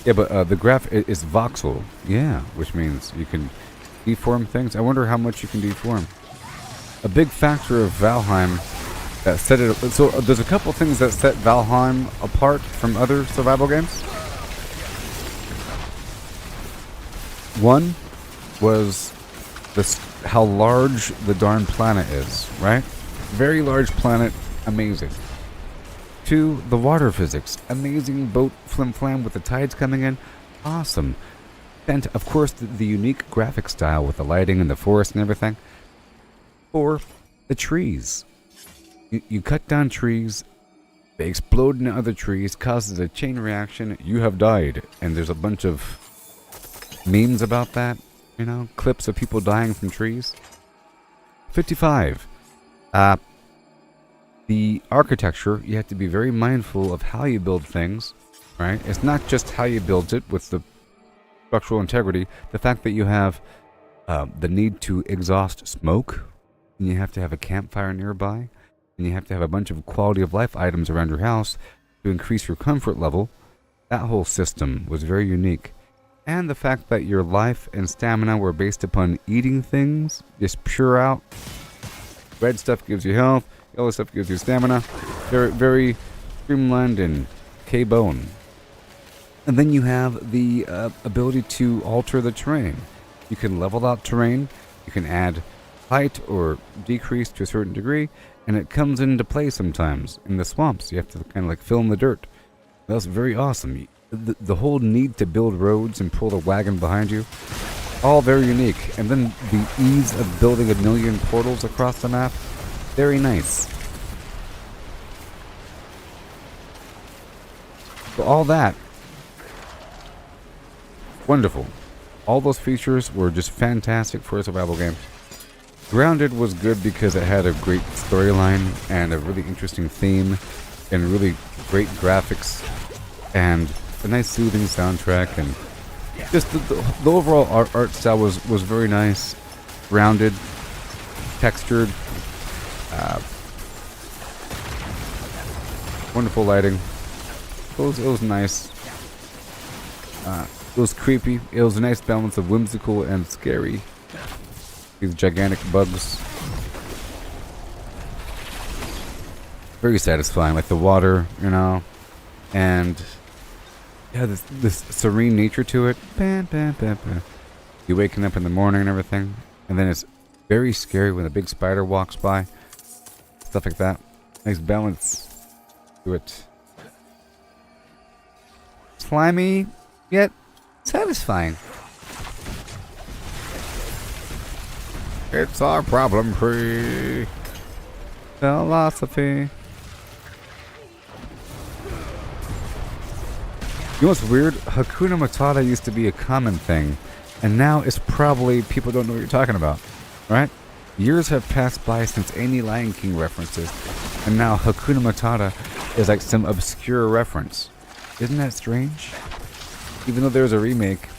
Yeah, but the graph is voxel. Yeah, which means you can deform things. I wonder how much you can deform. A big factor of Valheim that set it... So there's a couple things that set Valheim apart from other survival games. One was how large the darn planet is, right? Very large planet, amazing. Two, the water physics. Amazing boat flim-flam with the tides coming in. Awesome. And, of course, the unique graphic style with the lighting and the forest and everything. Four, the trees. You cut down trees, they explode into other trees, causes a chain reaction, you have died. And there's a bunch of memes about that, you know, clips of people dying from trees. 55. The architecture, you have to be very mindful of how you build things, right? It's not just how you build it with the structural integrity, the fact that you have the need to exhaust smoke, and you have to have a campfire nearby, and you have to have a bunch of quality of life items around your house to increase your comfort level. That whole system was very unique. And the fact that your life and stamina were based upon eating things, just pure out. Red stuff gives you health, yellow stuff gives you stamina. Very, very streamlined and K-bone. And then you have the ability to alter the terrain. You can level out terrain, you can add height or decrease to a certain degree, and it comes into play sometimes in the swamps. You have to kind of like fill in the dirt. That's very awesome. The whole need to build roads and pull the wagon behind you, all very unique. And then the ease of building 1 million portals across the map, very nice. So all that Wonderful. All those features were just fantastic for a survival game. Grounded was good because it had a great storyline and a really interesting theme and really great graphics and a nice soothing soundtrack, and just the overall art style was very nice, rounded, textured, wonderful lighting. It was nice. It was creepy. It was a nice balance of whimsical and scary. These gigantic bugs. Very satisfying, like the water, you know, and yeah, this serene nature to it. Bam, bam, bam, bam. You waking up in the morning and everything, and then it's very scary when a big spider walks by. Stuff like that. Nice balance to it. Slimy, yet satisfying. It's our problem-free philosophy. You know what's weird? Hakuna Matata used to be a common thing, and now it's probably people don't know what you're talking about, right? Years have passed by since any Lion King references, and now Hakuna Matata is like some obscure reference. Isn't that strange? Even though there's a remake.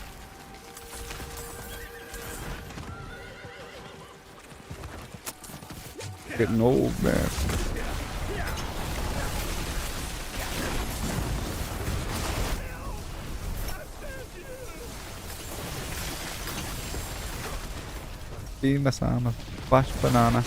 Getting old, man. Masama, flash banana.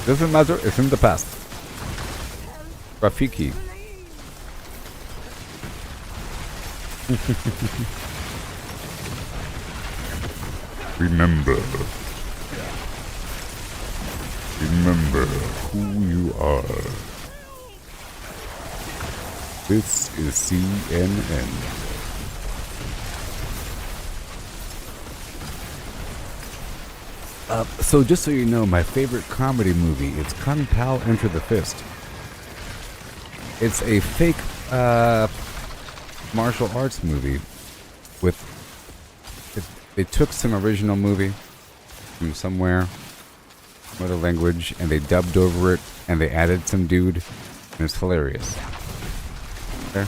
Doesn't matter, it's in the past. Rafiki. Remember who you are. This is CNN. So just so you know, my favorite comedy movie is Kung Pao Enter the Fist. It's a fake martial arts movie with... They took some original movie from somewhere, some other language, and they dubbed over it, and they added some dude, and it's hilarious. Okay?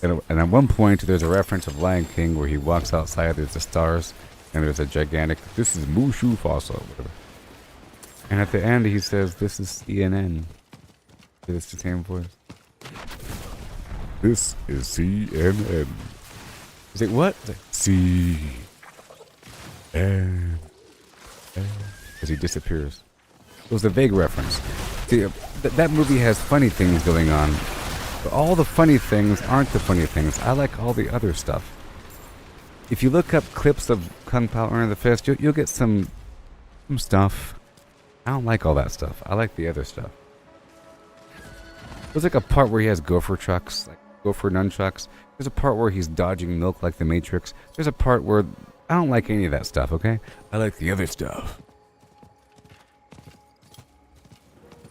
And at one point, there's a reference of Lion King where he walks outside, there's the stars, and there's a gigantic, this is Mushu Fasa, whatever. And at the end, he says, this is CNN. It's the same voice. This is CNN. He's like, what? He's like, CNN. As he disappears. It was a vague reference. See, that movie has funny things going on. But all the funny things aren't the funny things. I like all the other stuff. If you look up clips of Kung Pao Enter the Fist, you'll get some stuff. I don't like all that stuff. I like the other stuff. There's like a part where he has gopher trucks, like gopher nunchucks. There's a part where he's dodging milk like the Matrix. There's a part where I don't like any of that stuff, okay? I like the other stuff.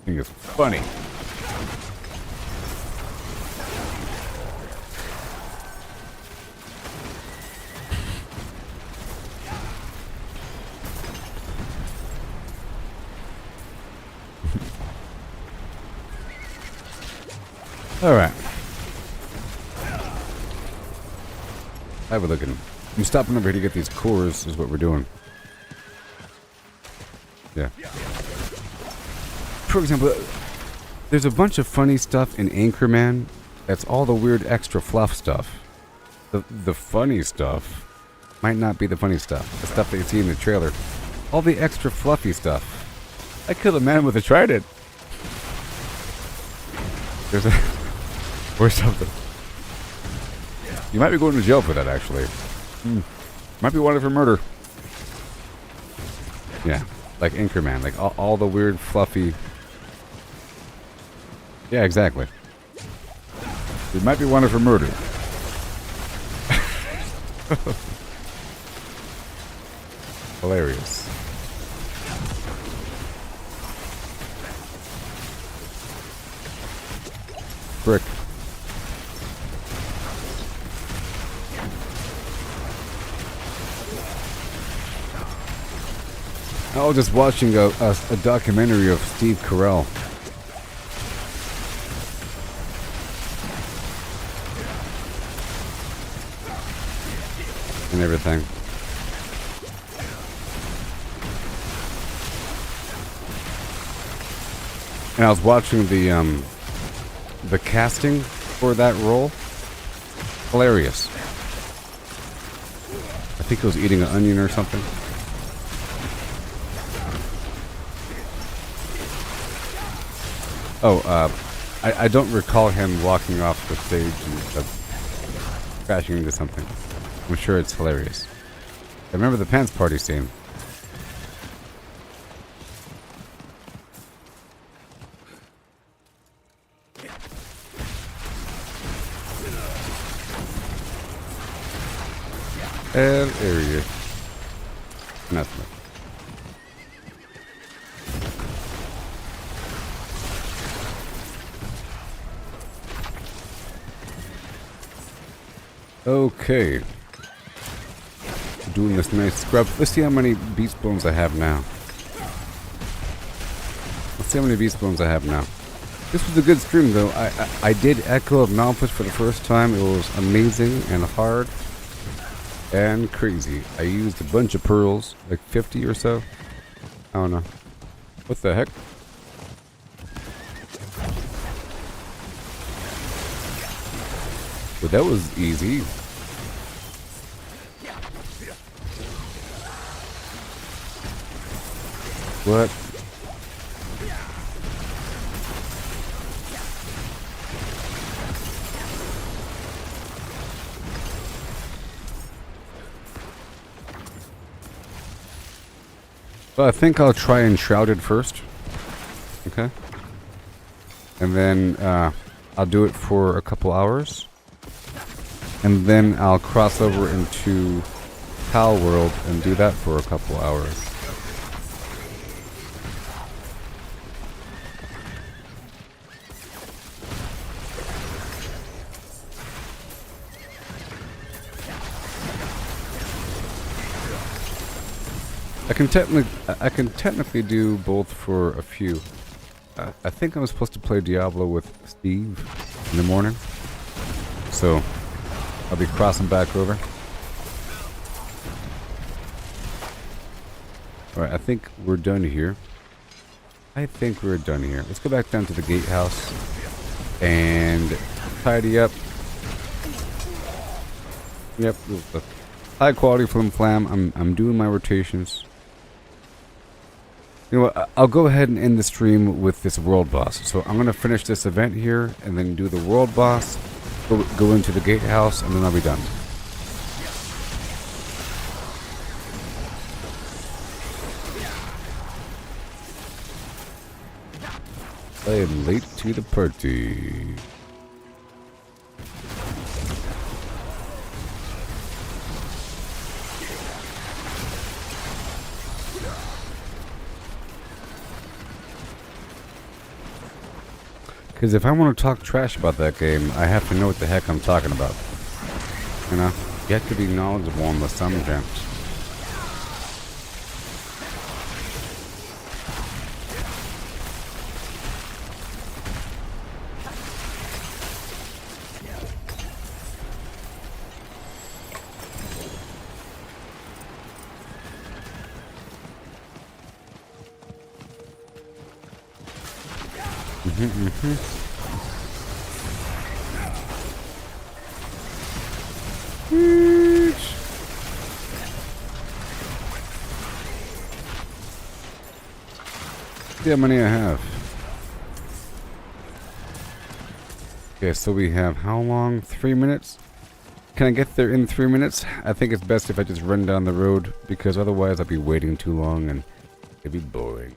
I think it's funny. Alright. Have a look at him. I'm stopping over here to get these cores, is what we're doing. Yeah. For example, there's a bunch of funny stuff in Anchorman. That's all the weird extra fluff stuff. The funny stuff might not be the funny stuff. The stuff that you see in the trailer. All the extra fluffy stuff. I killed a man with a trident. There's a... or something. You might be going to jail for that, actually. Might be wanted for murder. Yeah, like Anchorman, like all the weird, fluffy... Yeah, exactly. You might be wanted for murder. Hilarious. Brick. I was just watching a documentary of Steve Carell. And everything. And I was watching the casting for that role. Hilarious. I think he was eating an onion or something. Oh, I don't recall him walking off the stage and crashing into something. I'm sure it's hilarious. I remember the pants party scene. Area. Nothing. Okay. Doing this nice scrub. Let's see how many beast bones I have now. Let's see how many beast bones I have now. This was a good stream though. I did Echo of Malphite for the first time. It was amazing and hard. And crazy. I used a bunch of pearls, like 50 or so. I don't know. What the heck? But that was easy. What? Well, I think I'll try Enshrouded first. Okay. And then I'll do it for a couple hours. And then I'll cross over into Pal World and do that for a couple hours. I can technically do both for a few. I think I'm supposed to play Diablo with Steve in the morning, so I'll be crossing back over. All right, I think we're done here. Let's go back down to the gatehouse and tidy up. Yep, high quality flim flam. I'm doing my rotations. You know what, I'll go ahead and end the stream with this world boss. So I'm going to finish this event here and then do the world boss, go into the gatehouse, and then I'll be done. I am late to the party. Because if I want to talk trash about that game, I have to know what the heck I'm talking about. You know? You have to be knowledgeable on the some gems. See how many I have. Okay, so we have how long? 3 minutes? Can I get there in 3 minutes? I think it's best if I just run down the road, because otherwise I'll be waiting too long and it'd be boring.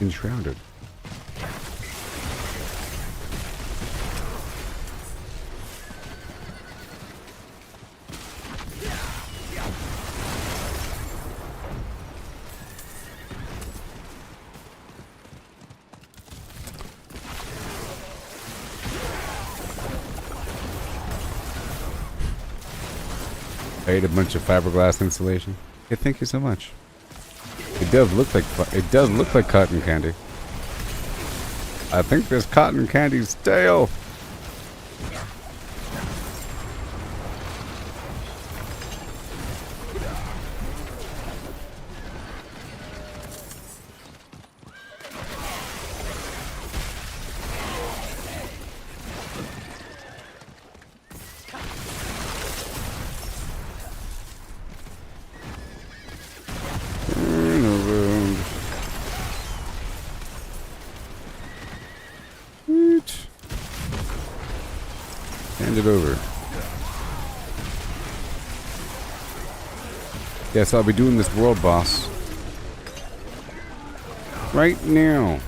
enshrouded. I ate a bunch of fiberglass insulation. Hey, thank you so much. It does look like cotton candy. I think this cotton candy's stale. Hand it over. Yes, I'll be doing this world boss right now.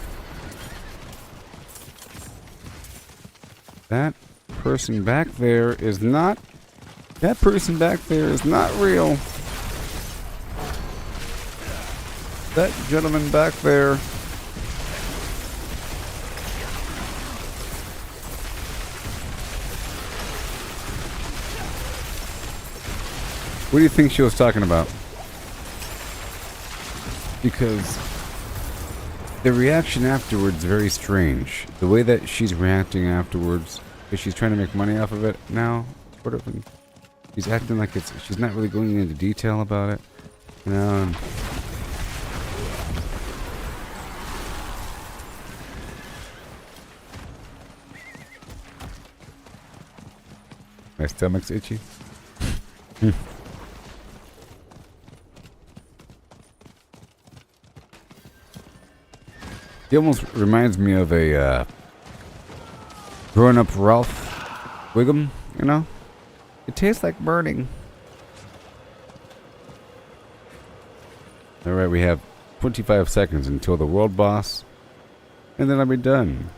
That person back there is not. That person back there is not real. That gentleman back there. What do you think she was talking about? Because the reaction afterwards is very strange. The way that she's reacting afterwards, because she's trying to make money off of it now, sort of. And she's acting like she's not really going into detail about it, you know. And my stomach's itchy. He almost reminds me of a grown-up Ralph Wiggum, you know? It tastes like burning. Alright, we have 25 seconds until the world boss, and then I'll be done.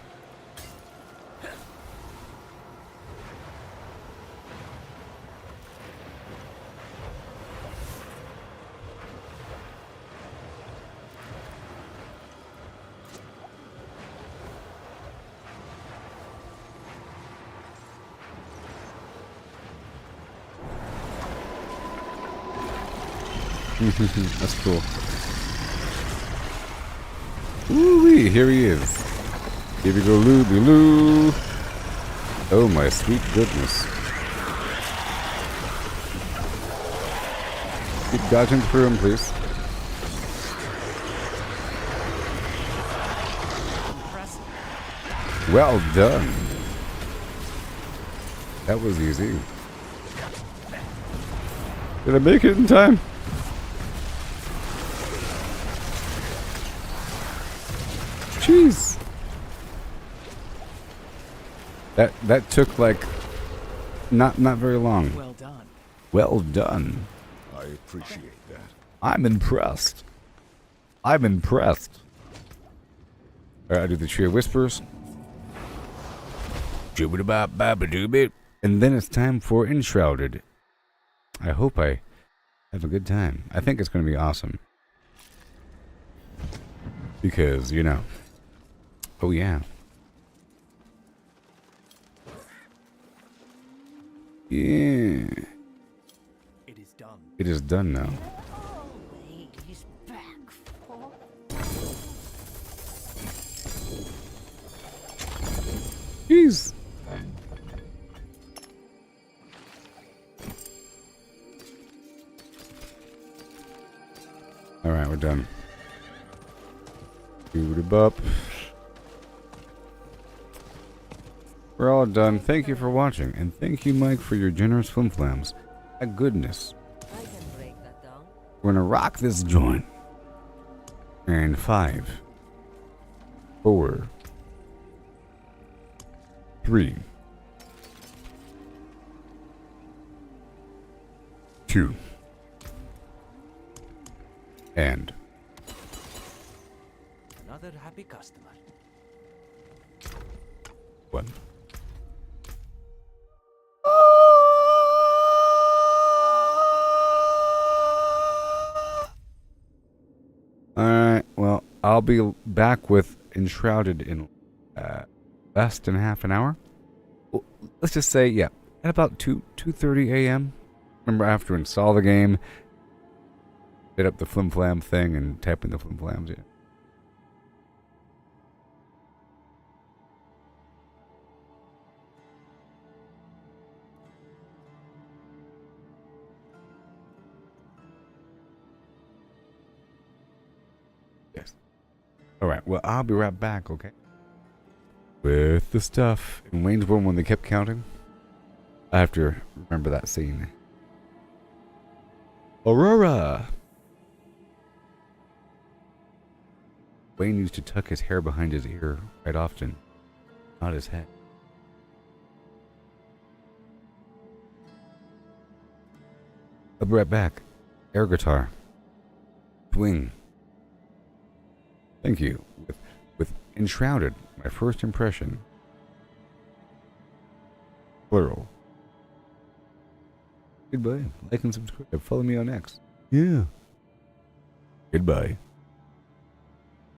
That's cool. Ooh-wee, here he is. Here we go, Loo. Oh my sweet goodness. Keep dodging through him, please. Well done. That was easy. Did I make it in time? Jeez. That took like not very long. Well done. Well done. I appreciate that. I'm impressed. I'm impressed. Alright, I do the Tree of Whispers. And then it's time for Enshrouded. I hope I have a good time. I think it's going to be awesome. Because, you know. Oh, yeah. Yeah. It is done. It is done now. He's back. Jeez. Alright, we're done. Boop. We're all done. Thank you for watching, and thank you, Mike, for your generous flimflams. My goodness. I can break that down. We're gonna rock this joint. And 5, 4, 3, 2, and another happy customer. One. Alright, well, I'll be back with Enshrouded in less than half an hour. Well, let's just say, yeah, at about 2:30 a.m. Remember, after install the game, hit up the flim flam thing and type in the flim flams, yeah. Yes. Alright, well, I'll be right back, okay? With the stuff in Wayne's World when they kept counting. I have to remember that scene. Aurora! Wayne used to tuck his hair behind his ear quite often, not his head. I'll be right back. Air guitar. Swing. Thank you. With Enshrouded, my first impression. Plural. Goodbye. Like and subscribe. Follow me on X. Yeah. Goodbye.